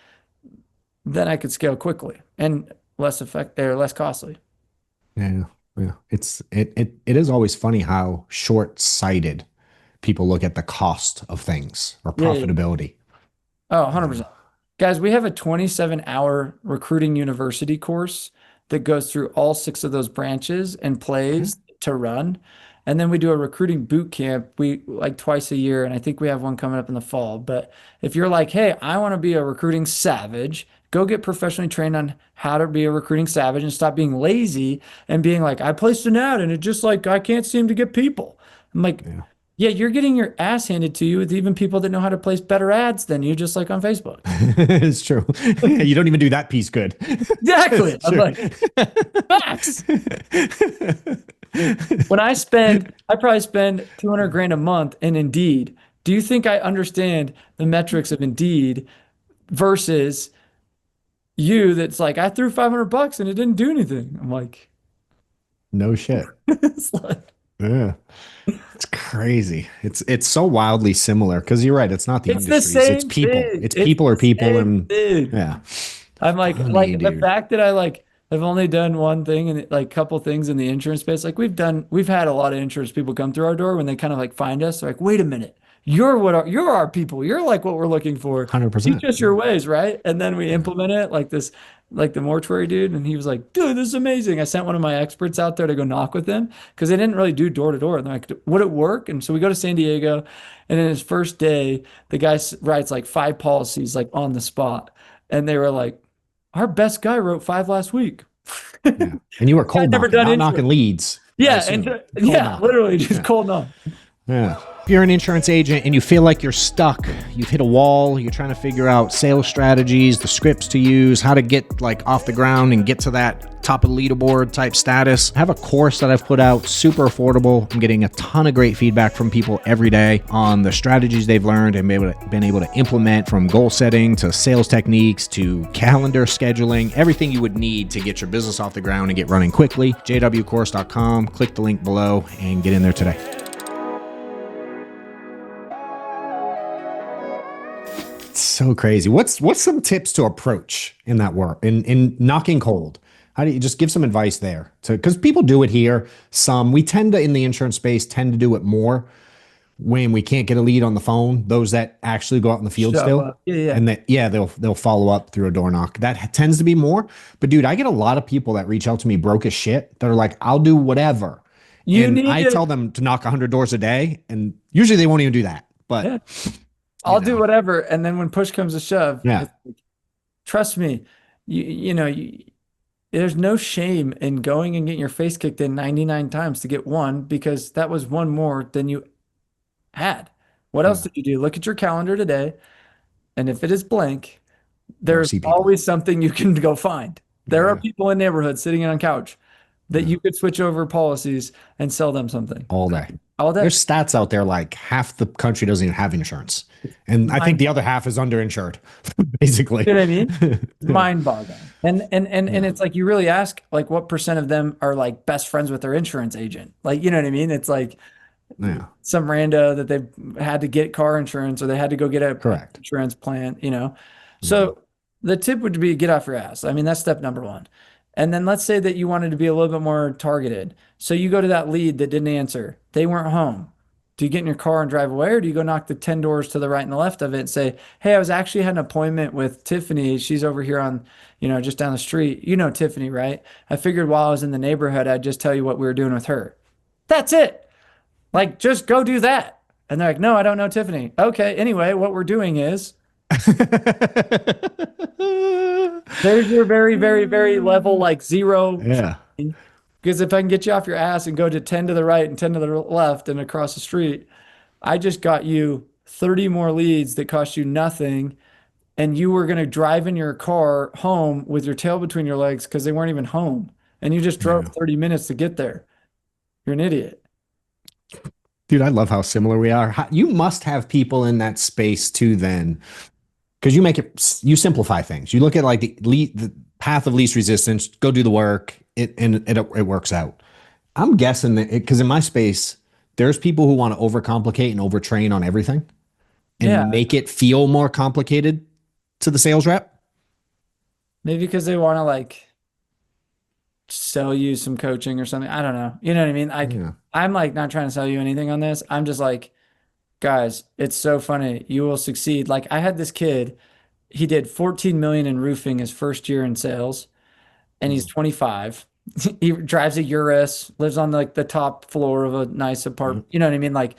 then I could scale quickly and less costly. Yeah. Yeah. It is always funny how short-sighted people look at the cost of things or Yeah, yeah. profitability. Oh, 100%. Guys, we have a 27-hour recruiting university course that goes through all 6 of those branches and plays to run. And then we do a recruiting boot camp like twice a year, and I think we have one coming up in the fall. But if you're like, hey, I want to be a recruiting savage, go get professionally trained on how to be a recruiting savage and stop being lazy and being like, I placed an ad and it just like I can't seem to get people. I'm like, yeah, you're getting your ass handed to you with even people that know how to place better ads than you, just like on Facebook. It's true. You don't even do that piece good. Exactly. I'm like, facts. When I probably spend $200,000 a month in Indeed. Do you think I understand the metrics of Indeed versus you that's like, I threw $500 and it didn't do anything? I'm like, No shit. it's like, Yeah. It's crazy. It's so wildly similar because you're right. It's not the it's the industries. It's same people. thing. It's people are the people same and thing. yeah. I'm like, Funny, the dude. fact that I've only done one thing and like couple things in the insurance space. Like we've had a lot of insurance people come through our door when they kind of like find us. They're like, wait a minute, you're our people. You're like what we're looking for. 100%. Teach us your ways, right? And then we implement it like this, like the mortuary dude. And he was like, dude, this is amazing. I sent one of my experts out there to go knock with him because they didn't really do door to door. And they're like, would it work? And so we go to San Diego, and in his first day, the guy writes like 5 policies like on the spot, and they were like, our best guy wrote 5 last week. Yeah. And you were cold never knocking, done not insurance. knocking leads. I Yeah, assume. and Cold knock. literally just cold knock. Yeah. If you're an insurance agent and you feel like you're stuck, you've hit a wall, you're trying to figure out sales strategies, the scripts to use, how to get like off the ground and get to that top of the leaderboard type status, I have a course that I've put out, super affordable. I'm getting a ton of great feedback from people every day on the strategies they've learned and been able to implement, from goal setting to sales techniques to calendar scheduling, everything you would need to get your business off the ground and get running quickly. jwcourse.com, click the link below and get in there today. So crazy. What's some tips to approach in that work in knocking cold? How do you just give some advice there? Because people do it here. We tend to, in the insurance space, tend to do it more when we can't get a lead on the phone. Those that actually go out in the field Show still, up. Yeah. and they'll follow up through a door knock. That tends to be more. But dude, I get a lot of people that reach out to me broke as shit that are like, I'll do whatever. I tell them to knock 100 doors a day, and usually they won't even do that. But Yeah. I'll do whatever. And then when push comes to shove, Yeah. trust me, there's no shame in going and getting your face kicked in 99 times to get one, because that was one more than you had. What else did you do? Look at your calendar today. And if it is blank, there's see people. always something you can go find. There are Yeah. people in neighborhoods sitting on a couch that you could switch over policies and sell them something All day. all day. There's stats out there like half the country doesn't even have insurance. And I think the other half is underinsured, basically. You know what I mean? It's mind-boggling. And it's like you really ask like what percent of them are like best friends with their insurance agent. Like, you know what I mean? It's like Yeah. some rando that they've had to get car insurance or they had to go get a Correct. insurance plan, you know. So the tip would be get off your ass. I mean, that's step number one. And then let's say that you wanted to be a little bit more targeted. So you go to that lead that didn't answer. They weren't home. Do you get in your car and drive away, or do you go knock the 10 doors to the right and the left of it and say, hey, I was actually had an appointment with Tiffany. She's over here on, you know, just down the street. You know Tiffany, right? I figured while I was in the neighborhood, I'd just tell you what we were doing with her. That's it. Like, just go do that. And they're like, no, I don't know Tiffany. Okay. Anyway, what we're doing is there's your very, very, very level, like zero. Yeah. Because if I can get you off your ass and go to 10 to the right and 10 to the left and across the street, I just got you 30 more leads that cost you nothing. And you were going to drive in your car home with your tail between your legs because they weren't even home. And you just drove 30 minutes to get there. You're an idiot. Dude, I love how similar we are. You must have people in that space too, then, because you simplify things. You look at like the path of least resistance, go do the work, it works out. I'm guessing that because in my space, there's people who want to overcomplicate and overtrain on everything and make it feel more complicated to the sales rep. Maybe because they want to like sell you some coaching or something. I don't know. You know what I mean? I'm like not trying to sell you anything on this. I'm just like, guys, it's so funny. You will succeed. Like I had this kid, he did 14 million in roofing his first year in sales, and he's 25. He drives a Urus, lives on like the top floor of a nice apartment. You know what I mean? Like,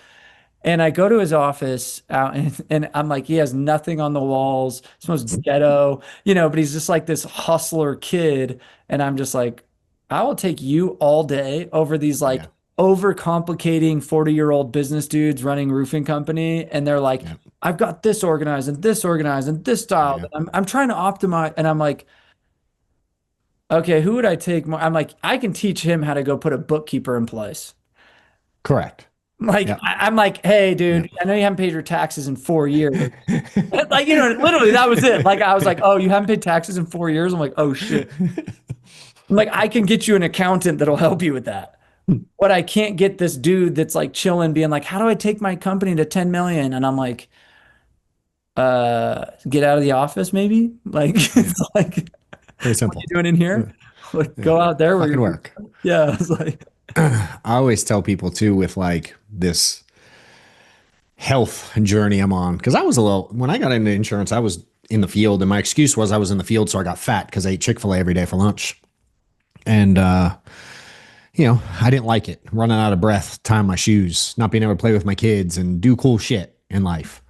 and I go to his office out and I'm like, he has nothing on the walls. It's most ghetto, you know, but he's just like this hustler kid. And I'm just like, I will take you all day over these like overcomplicating 40-year-old business dudes running roofing company. And they're like, I've got this organized and this organized and this style. I'm trying to optimize. And I'm like, okay, who would I take more? I'm like, I can teach him how to go put a bookkeeper in place. Correct. Like, I'm like, hey, dude, I know you haven't paid your taxes in 4 years. Like, you know, literally that was it. Like, I was like, oh, you haven't paid taxes in 4 years? I'm like, oh, shit. I'm like, I can get you an accountant that'll help you with that. But I can't get this dude that's like chilling, being like, how do I take my company to 10 million? And I'm like, get out of the office, maybe? Like, it's like, very simple. What are you doing in here? Like, go out there where you work. Yeah. It's like, I always tell people too with like this health journey I'm on, because when I got into insurance, I was in the field, and my excuse was I was in the field, so I got fat because I ate Chick-fil-A every day for lunch. And, you know, I didn't like it, running out of breath, tying my shoes, not being able to play with my kids and do cool shit in life.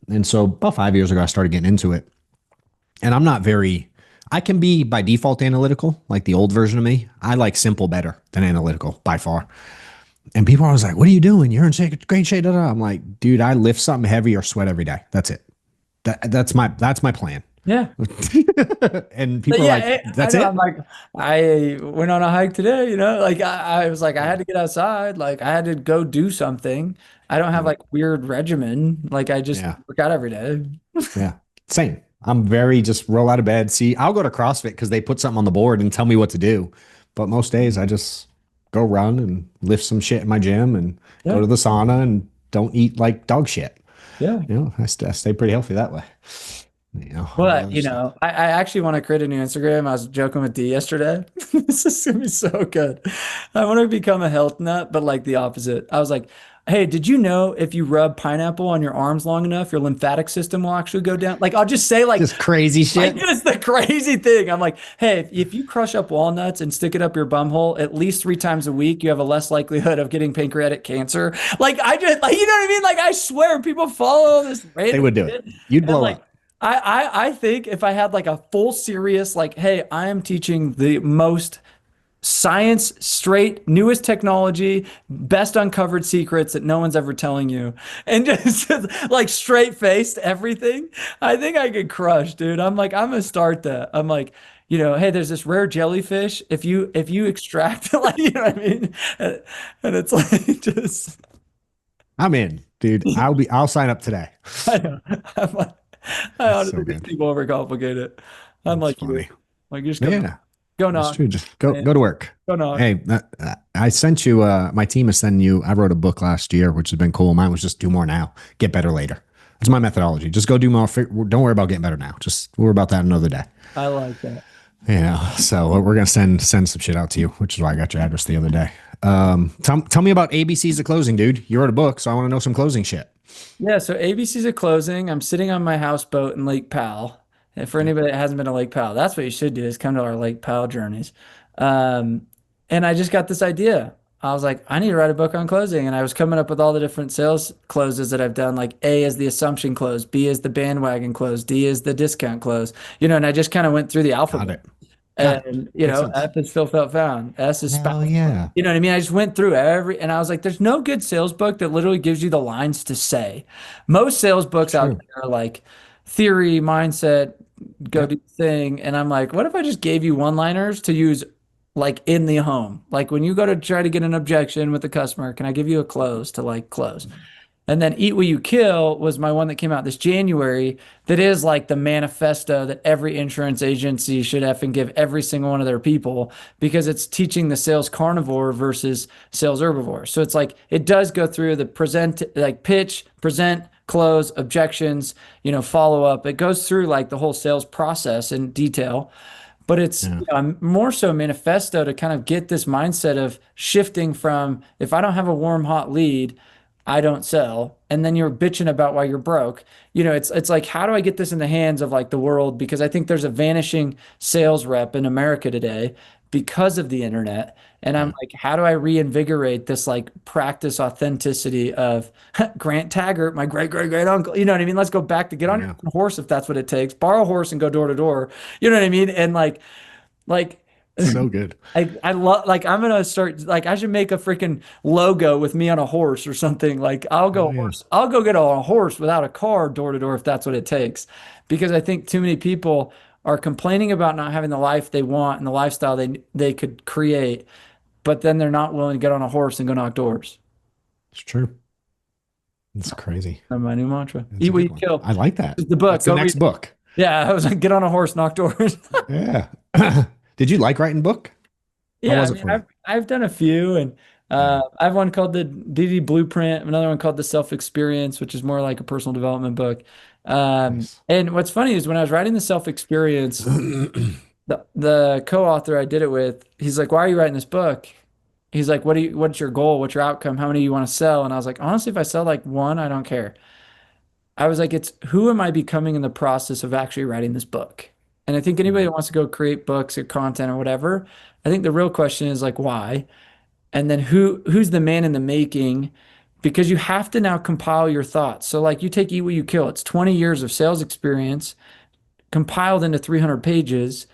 And so about 5 years ago, I started getting into it. And I can be by default analytical, like the old version of me. I like simple better than analytical by far. And people are always like, what are you doing? You're in great shape. I'm like, dude, I lift something heavy or sweat every day. That's it. That's my plan. yeah. And people are like, that's it? I'm like, I went on a hike today, you know, like I was like, I had to get outside. Like I had to go do something. I don't have like weird regimen. Like I just work out every day. Yeah. Same. I'm very just roll out of bed. See, I'll go to CrossFit because they put something on the board and tell me what to do. But most days I just go run and lift some shit in my gym and go to the sauna and don't eat like dog shit. Yeah. You know, I stay pretty healthy that way. You know, but you know, I actually want to create a new Instagram. I was joking with D yesterday. This is gonna be so good. I want to become a health nut, but like the opposite. I was like, hey, did you know if you rub pineapple on your arms long enough, your lymphatic system will actually go down? Like, I'll just say like just crazy shit. Like, it's the crazy thing. I'm like, hey, if you crush up walnuts and stick it up your bum hole at least 3 times a week, you have a less likelihood of getting pancreatic cancer. Like, I just like, you know what I mean? Like, I swear people follow this. They would do it. You'd blow up. I think if I had like a full serious, like, hey, I am teaching the most science straight, newest technology, best uncovered secrets that no one's ever telling you, and just like straight faced everything, I think I could crush, dude. I'm like, I'm gonna start that. I'm like, you know, hey, there's this rare jellyfish. If you extract it, like, you know what I mean? And it's like just I'm in, dude. I'll sign up today. I know. I'm like, I That's so honestly think good. people overcomplicate it. I'm That's like you. funny. Like you just Yeah, go that's knock. true. Just go Man, go to work. go knock. Hey, I sent you. My team is sending you. I wrote a book last year, which has been cool. Mine was just do more now, get better later. That's my methodology. Just go do more. Don't worry about getting better now. Just worry about that another day. I like that. Yeah. So we're gonna send some shit out to you, which is why I got your address the other day. Tell me about ABCs of closing, dude. You wrote a book, so I want to know some closing shit. Yeah, so ABC's are closing. I'm sitting on my houseboat in Lake Powell. And for anybody that hasn't been to Lake Powell, that's what you should do is come to our Lake Powell journeys. Um, and I just got this idea. I was like, I need to write a book on closing. And I was coming up with all the different sales closes that I've done, like A is the assumption close, B is the bandwagon close, D is the discount close, you know, and I just kind of went through the Got alphabet. it. Got it. And, you Makes know, sense. F is still felt found. S is Hell spouse. yeah. You know what I mean? I just went through and I was like, there's no good sales book that literally gives you the lines to say. Most sales books out True. there are like theory, mindset, go Yep. do the thing. And I'm like, what if I just gave you one-liners to use like in the home? Like when you go to try to get an objection with the customer, can I give you a close to like close? And then Eat What You Kill was my one that came out this January that is like the manifesto that every insurance agency should effing give every single one of their people because it's teaching the sales carnivore versus sales herbivore. So it's like it does go through the present, like pitch, present, close, objections, you know, follow up. It goes through like the whole sales process in detail. But it's Yeah. more so manifesto to kind of get this mindset of shifting from if I don't have a warm, hot lead, I don't sell. And then you're bitching about why you're broke. You know, it's like, how do I get this in the hands of like the world? Because I think there's a vanishing sales rep in America today because of the internet. And I'm Yeah. like, how do I reinvigorate this like practice authenticity of Grant Taggart, my great great great uncle? You know what I mean? Let's go back to get on Yeah. your horse if that's what it takes. Borrow a horse and go door to door. You know what I mean? And like So good. I love like I'm gonna start like I should make a freaking logo with me on a horse or something. Like I'll go Oh, yeah. horse. I'll go get on a horse without a car door to door if that's what it takes. Because I think too many people are complaining about not having the life they want and the lifestyle they could create, but then they're not willing to get on a horse and go knock doors. It's true. It's crazy. That's my new mantra. That's Eat a what you good one. kill. I like that. It's the book. That's the Go next read it. book. Yeah, I was like, get on a horse, knock doors. Yeah. Did you like writing book? How Yeah, was I it mean, for you? I've done a few, and Yeah. I have one called the DD Blueprint, another one called the Self Experience, which is more like a personal development book. Nice. And what's funny is when I was writing the Self Experience, the co-author I did it with, he's like, "Why are you writing this book?" He's like, what's your goal? What's your outcome? How many you want to sell?" And I was like, honestly, if I sell like one, I don't care. I was like, it's who am I becoming in the process of actually writing this book? And I think anybody that wants to go create books or content or whatever, I think the real question is like, why? And then who's the man in the making? Because you have to now compile your thoughts. So like you take Eat What You Kill, it's 20 years of sales experience compiled into 300 pages,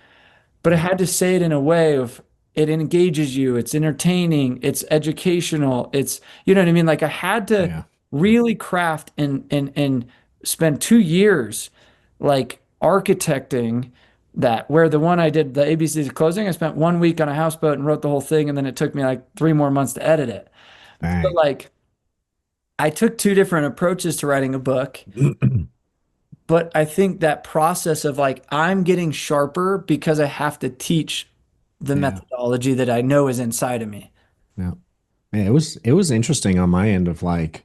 but I had to say it in a way of it engages you, it's entertaining, it's educational, it's you know what I mean? Like I had to Yeah. really craft and spend 2 years like architecting that where the one I did the ABC's of closing, I spent 1 week on a houseboat and wrote the whole thing, and then it took me like 3 more months to edit it. So Dang. like I took two different approaches to writing a book, but I think that process of like I'm getting sharper because I have to teach the Yeah. methodology that I know is inside of me. Yeah. Yeah, it was interesting on my end of like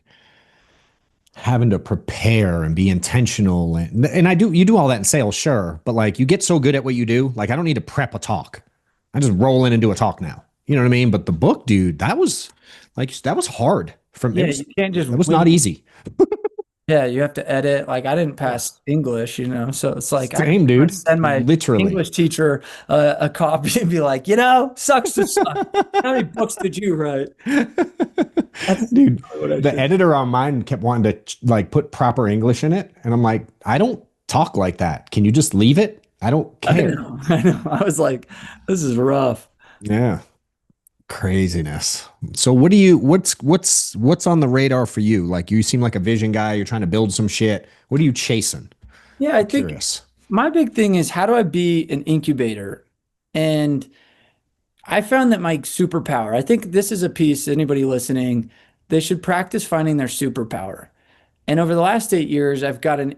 having to prepare and be intentional and I do you do all that in sales, sure, but like you get so good at what you do, like I don't need to prep a talk. I just roll in and do a talk now. You know what I mean? But the book, dude, that was hard from Yeah, you can't just it was wing not easy. Yeah, you have to edit. Like I didn't pass English, you know, so it's like I Same, dude. send my Literally. English teacher a copy and be like, you know, sucks to suck. How many books did you write? Dude, what I the should- editor on mine kept wanting to like put proper English in it, and I'm like, I don't talk like that. Can you just leave it? I don't I care. know, I know. I was like, this is rough. Yeah. Craziness. So what's on the radar for you? Like you seem like a vision guy, you're trying to build some shit. What are you chasing? Yeah, I think Curious. my big thing is how do I be an incubator? And I found that my superpower, I think this is a piece, anybody listening, they should practice finding their superpower. And over the last 8 years, I've gotten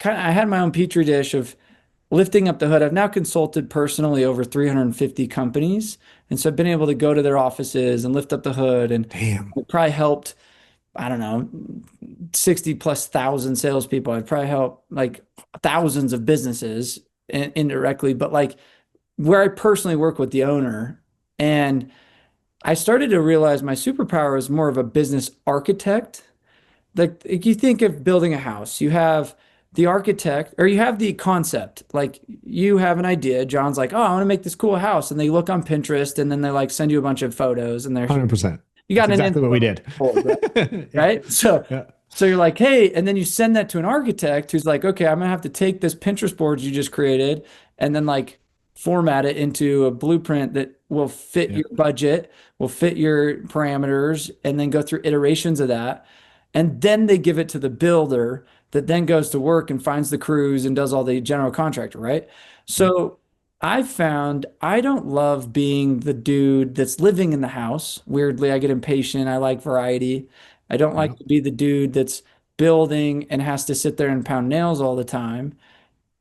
I had my own petri dish of lifting up the hood. I've now consulted personally over 350 companies. And so I've been able to go to their offices and lift up the hood and Damn. probably helped, I don't know, 60 plus thousand salespeople. I've probably helped like thousands of businesses indirectly, but like where I personally work with the owner. And I started to realize my superpower is more of a business architect. Like if you think of building a house, you have the architect or you have the concept. Like you have an idea. John's like, oh, I want to make this cool house. And they look on Pinterest and then they like send you a bunch of photos and they're 100%. you got That's an exactly what we did. right? Right? So Yeah. so you're like, hey, and then you send that to an architect who's like, okay, I'm gonna have to take this Pinterest board you just created and then like format it into a blueprint that will fit Yeah. your budget, will fit your parameters, and then go through iterations of that. And then they give it to the builder that then goes to work and finds the crews and does all the general contractor, right? So I found I don't love being the dude that's living in the house. Weirdly, I get impatient. I like variety. I don't Yeah. like to be the dude that's building and has to sit there and pound nails all the time.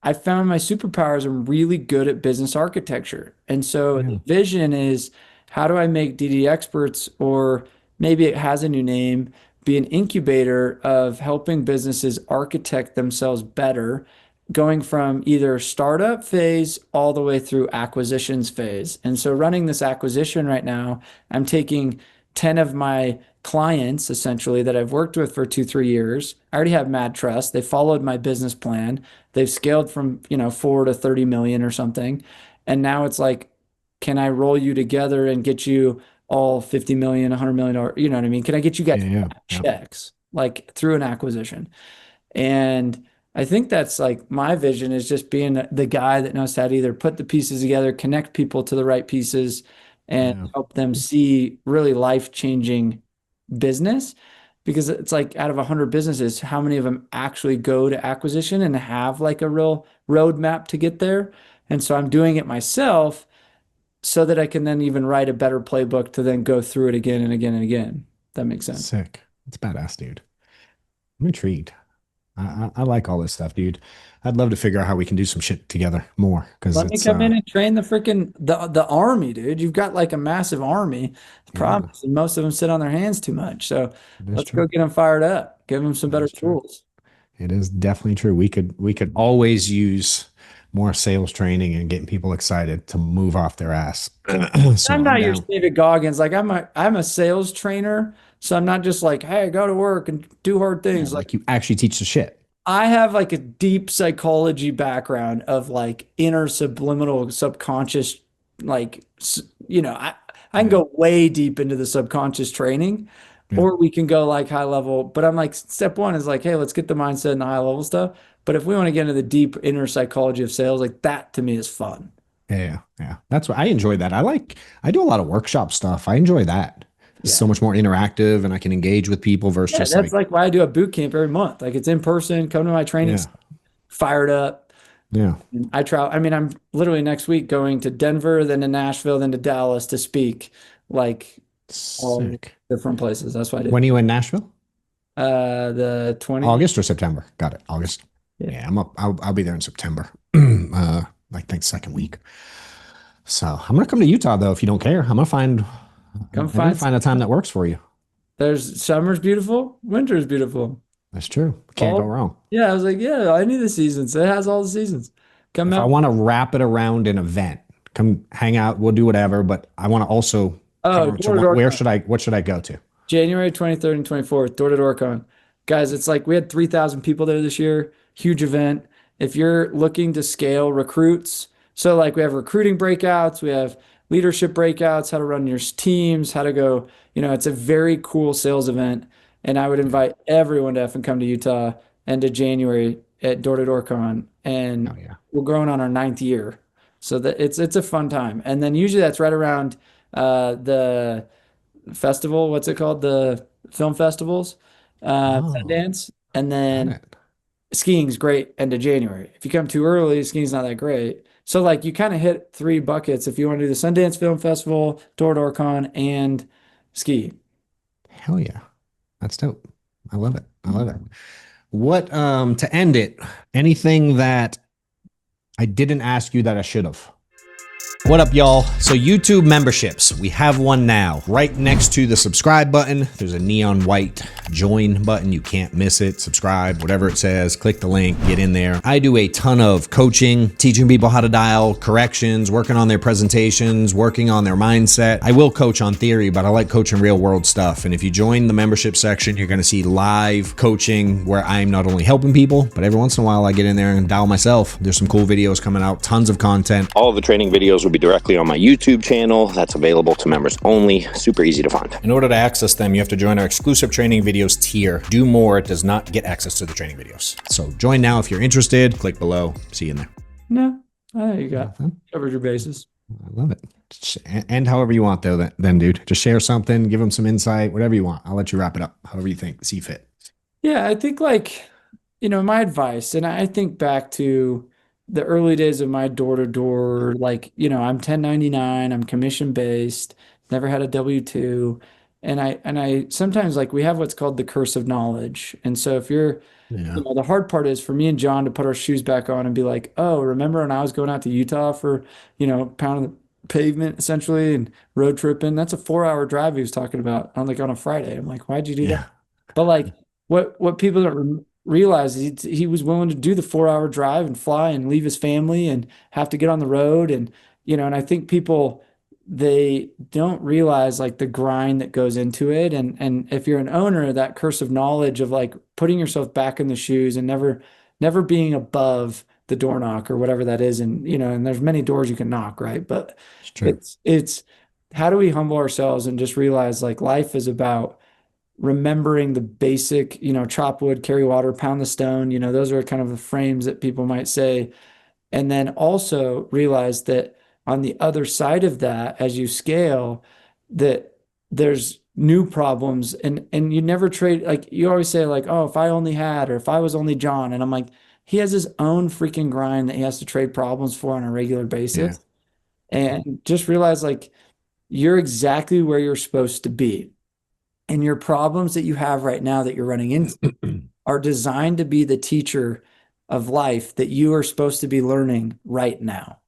I found my superpowers. I'm really good at business architecture. And so Yeah. the vision is how do I make DD experts, or maybe it has a new name, be an incubator of helping businesses architect themselves better, going from either startup phase all the way through acquisitions phase. And so running this acquisition right now, I'm taking 10 of my clients essentially that I've worked with for 2, 3 years. I already have mad trust. They followed my business plan. They've scaled from, 4 to 30 million or something. And now it's like, can I roll you together and get you all 50 million, 100 million, or you know what I mean? Can I get you guys Yeah. Yeah. Yeah. checks like through an acquisition? And I think that's like my vision is just being the guy that knows how to either put the pieces together, connect people to the right pieces, and Yeah. help them see really life-changing business. Because it's like out of 100 businesses, how many of them actually go to acquisition and have like a real roadmap to get there? And so I'm doing it myself so that I can then even write a better playbook to then go through it again and again and again. That makes sense. Sick. That's badass, dude. I'm intrigued. I like all this stuff, dude. I'd love to figure out how we can do some shit together more because Let me it's come in and train the freaking the army, dude. You've got like a massive army. The problem is most of them sit on their hands too much. So it is let's true. go get them fired up. Give them some It better is true. tools. It is definitely true. We could always use more sales training and getting people excited to move off their ass. So I'm not your down. David Goggins. Like I'm a sales trainer. So I'm not just like, hey, go to work and do hard Yeah, things. Like like you actually teach the shit. I have like a deep psychology background of like inner subliminal subconscious, like, I can Yeah. go way deep into the subconscious training, Yeah. or we can go like high level. But I'm like, step one is like, hey, let's get the mindset and the high level stuff. But if we want to get into the deep inner psychology of sales, like that to me is fun. Yeah. Yeah. That's what I enjoy that. I do a lot of workshop stuff. I enjoy that. It's Yeah. so much more interactive and I can engage with people versus Yeah, just that's like, like why I do a boot camp every month. Like it's in person, come to my training, yeah. fired up. Yeah. And I travel. I mean, I'm literally next week going to Denver, then to Nashville, then to Dallas to speak, like all Sick. different places. That's what I did. When are you in Nashville? The 20th. August or September? Got it. August. Yeah. Yeah, I'm up. I'll be there in September. Like think second week. So I'm gonna come to Utah though, if you don't care. I'm gonna find Come I'm gonna find. find a time that works for you. There's summer's beautiful, winter's beautiful. That's true. Can't go wrong. Yeah, I was like, yeah, I need the seasons. It has all the seasons. Come If I out. want to wrap it around an event, come hang out, we'll do whatever. But I want to also Oh, cover, so door-to-door where con. what should I go to? January 23rd and 24th, door to door con. Guys, it's like we had 3,000 people there this year. Huge event. If you're looking to scale recruits, so like we have recruiting breakouts, we have leadership breakouts, how to run your teams, how to go, it's a very cool sales event. And I would invite everyone to F and come to Utah and to January at Door to Door Con. And Oh yeah. we're growing on our 9th year. So that it's a fun time. And then usually that's right around the festival. What's it called? The film festivals, Oh, Sundance. And got then it. skiing's great end of January. If you come too early, skiing's not that great. So like you kind of hit three buckets if you want to do the Sundance Film Festival, Door Con, and ski. Hell yeah. That's dope. I love it. I love it. What to end it, anything that I didn't ask you that I should have? What up, y'all? So YouTube memberships, we have one now. Right next to the subscribe button, there's a neon white join button. You can't miss it. Subscribe, whatever it says, click the link, get in there. I do a ton of coaching, teaching people how to dial, corrections, working on their presentations, working on their mindset. I will coach on theory, but I like coaching real world stuff. And if you join the membership section, you're gonna see live coaching where I'm not only helping people, but every once in a while I get in there and dial myself. There's some cool videos coming out, tons of content. All of the training videos will be directly on my YouTube channel. That's available to members only. Super easy to find. In order to access them, you have to join our exclusive training videos tier. Do more does not get access to the training videos. So join now if you're interested. Click below. See you in there. No, there you go. Covered your bases. I love it. And however you want, though, then, dude. Just share something, give them some insight, whatever you want. I'll let you wrap it up, however you see fit. Yeah, I think like, my advice, and I think back to the early days of my door-to-door, like, I'm 1099, I'm commission based, never had a W-2. And I sometimes like we have what's called the curse of knowledge. And so if you're, the hard part is for me and John to put our shoes back on and be like, oh, remember when I was going out to Utah for, pounding the pavement essentially and road tripping? That's a 4-hour drive he was talking about on a Friday. I'm like, why'd you do that? But like what people don't realize is he was willing to do the 4-hour drive and fly and leave his family and have to get on the road. And, and I think people, they don't realize like the grind that goes into it. And if you're an owner, that curse of knowledge of like putting yourself back in the shoes and never being above the door knock or whatever that is. And, and there's many doors you can knock, right? But it's how do we humble ourselves and just realize like life is about remembering the basic, chop wood, carry water, pound the stone, those are kind of the frames that people might say. And then also realize that on the other side of that, as you scale, that there's new problems and you never trade. Like you always say like, oh, if I only had, or if I was only John. And I'm like, he has his own freaking grind that he has to trade problems for on a regular basis. And just realize like you're exactly where you're supposed to be. And your problems that you have right now that you're running into are designed to be the teacher of life that you are supposed to be learning right now.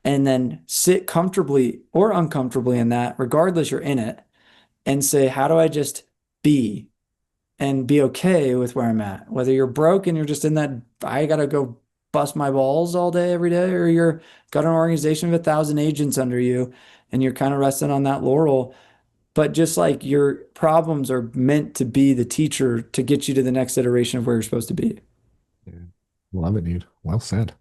And then sit comfortably or uncomfortably in that, regardless you're in it, and say, how do I just be and be okay with where I'm at? Whether you're broke and you're just in that, I got to go bust my balls all day, every day, or you're got an organization of 1,000 agents under you and you're kind of resting on that laurel. But just like your problems are meant to be the teacher to get you to the next iteration of where you're supposed to be. Yeah. Love it, dude. Well said.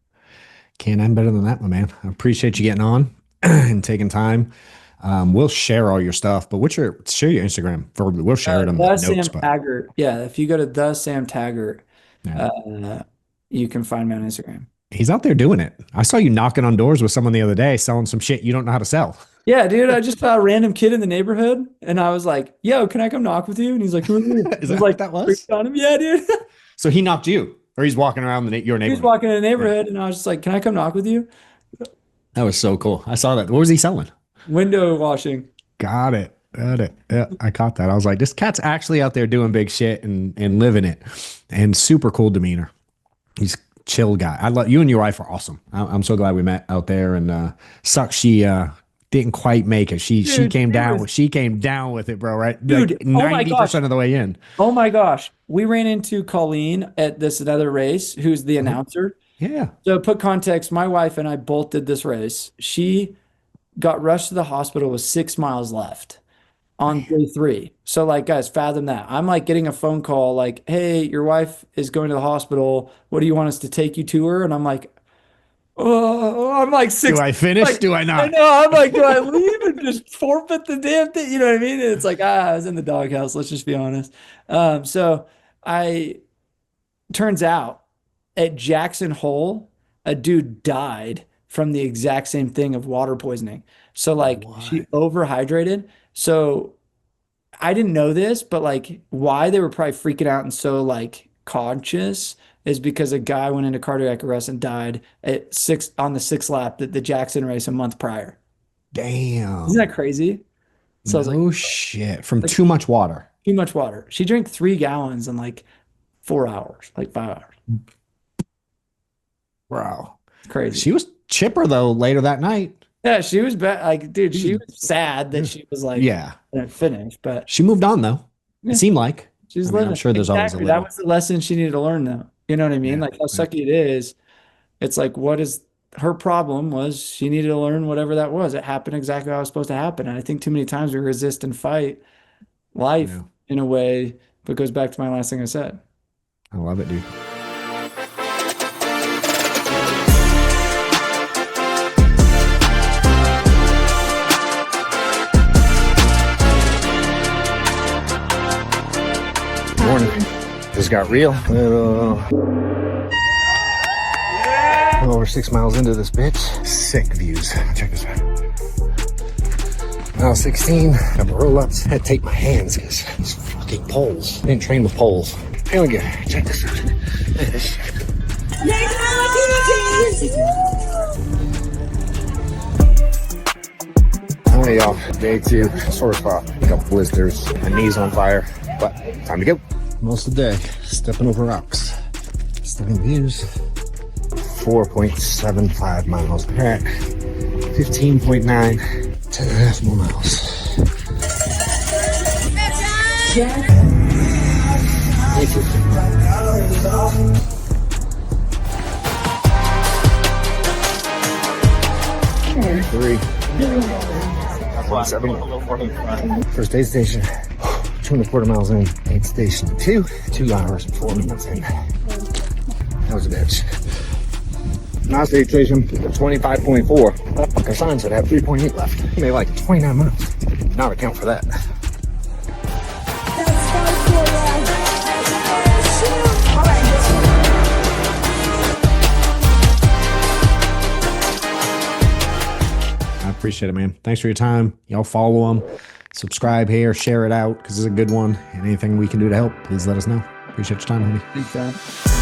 Can't end better than that, my man. I appreciate you getting on and taking time. We'll share all your stuff, but share your Instagram. We'll share it on the Sam notes. Taggart. Yeah, if you go to the Sam Taggart, you can find me on Instagram. He's out there doing it. I saw you knocking on doors with someone the other day selling some shit you don't know how to sell. Yeah, dude, I just saw a random kid in the neighborhood and I was like, yo, can I come knock with you? And he's like, who are you? Is that like that was? On him. Yeah, dude. So he knocked you, or he's walking around your neighborhood? He's walking in the neighborhood and I was just like, can I come knock with you? That was so cool. I saw that. What was he selling? Window washing. Got it. Yeah, I caught that. I was like, this cat's actually out there doing big shit and living it, and super cool demeanor. He's chill guy. I love you, and your wife are awesome. I'm so glad we met out there, and sucks she didn't quite make it. She came down with it, bro, right? Dude, like 90% of the way in. Oh my gosh. We ran into Colleen at this another race, who's the announcer. Yeah. So put context, my wife and I both did this race. She got rushed to the hospital with 6 miles left on day 3. So like, guys, fathom that. I'm like getting a phone call like, hey, your wife is going to the hospital. What do you want us to take you to her? And I'm like, oh, I'm like 6. Do I finish? Like, do I not? I know. I'm like, do I leave and just forfeit the damn thing? You know what I mean? And it's like, I was in the doghouse. Let's just be honest. So turns out at Jackson Hole, a dude died from the exact same thing of water poisoning. So like she overhydrated. So I didn't know this, but like why they were probably freaking out and so like conscious is because a guy went into cardiac arrest and died on the 6th lap the Jackson race a month prior. Damn. Isn't that crazy? So I was No like, shit. From too much water. too much water. She drank 3 gallons in like 4 hours, like 5 hours. Bro. It's crazy. She was chipper though later that night. Yeah, she was bad. Like, dude, she was sad that she was like, Yeah. didn't finish, but She moved on though. Yeah. It seemed like. she's I mean, living. I'm sure there's always a Exactly. little. That was the lesson she needed to learn, though. You know what I mean? Yeah, Like how yeah. sucky it is. It's like, what is her problem was she needed to learn whatever that was. It happened exactly how it was supposed to happen. And I think too many times we resist and fight life Yeah. in a way, but it goes back to my last thing I said. I love it, dude. Morning. Just got real. Over 6 miles into this bitch. Sick views. Check this out. Mile 16. Couple roll-ups. Had to take my hands because these fucking poles. I didn't train with poles. Feeling good. Check this out. Oh, y'all. Day 2. Sore spot. A couple blisters. My knee's on fire. But time to go. Most of the day, stepping over rocks. Stunning views. 4.75 miles. All right. 15.9. 10.5 more miles. Thank you. 3. 7. First aid station. 2.25 miles in. Aid station 2. 2 hours and 4 minutes in. That was a bitch. Last aid station 25.4. Like our sign said, I have 3.8 left. Maybe like 29 miles. Not account for that. I appreciate it, man. Thanks for your time. Y'all follow them. Subscribe here. Share it out because it's a good one. And anything we can do to help, please let us know. Appreciate your time, homie. Thanks, Dad.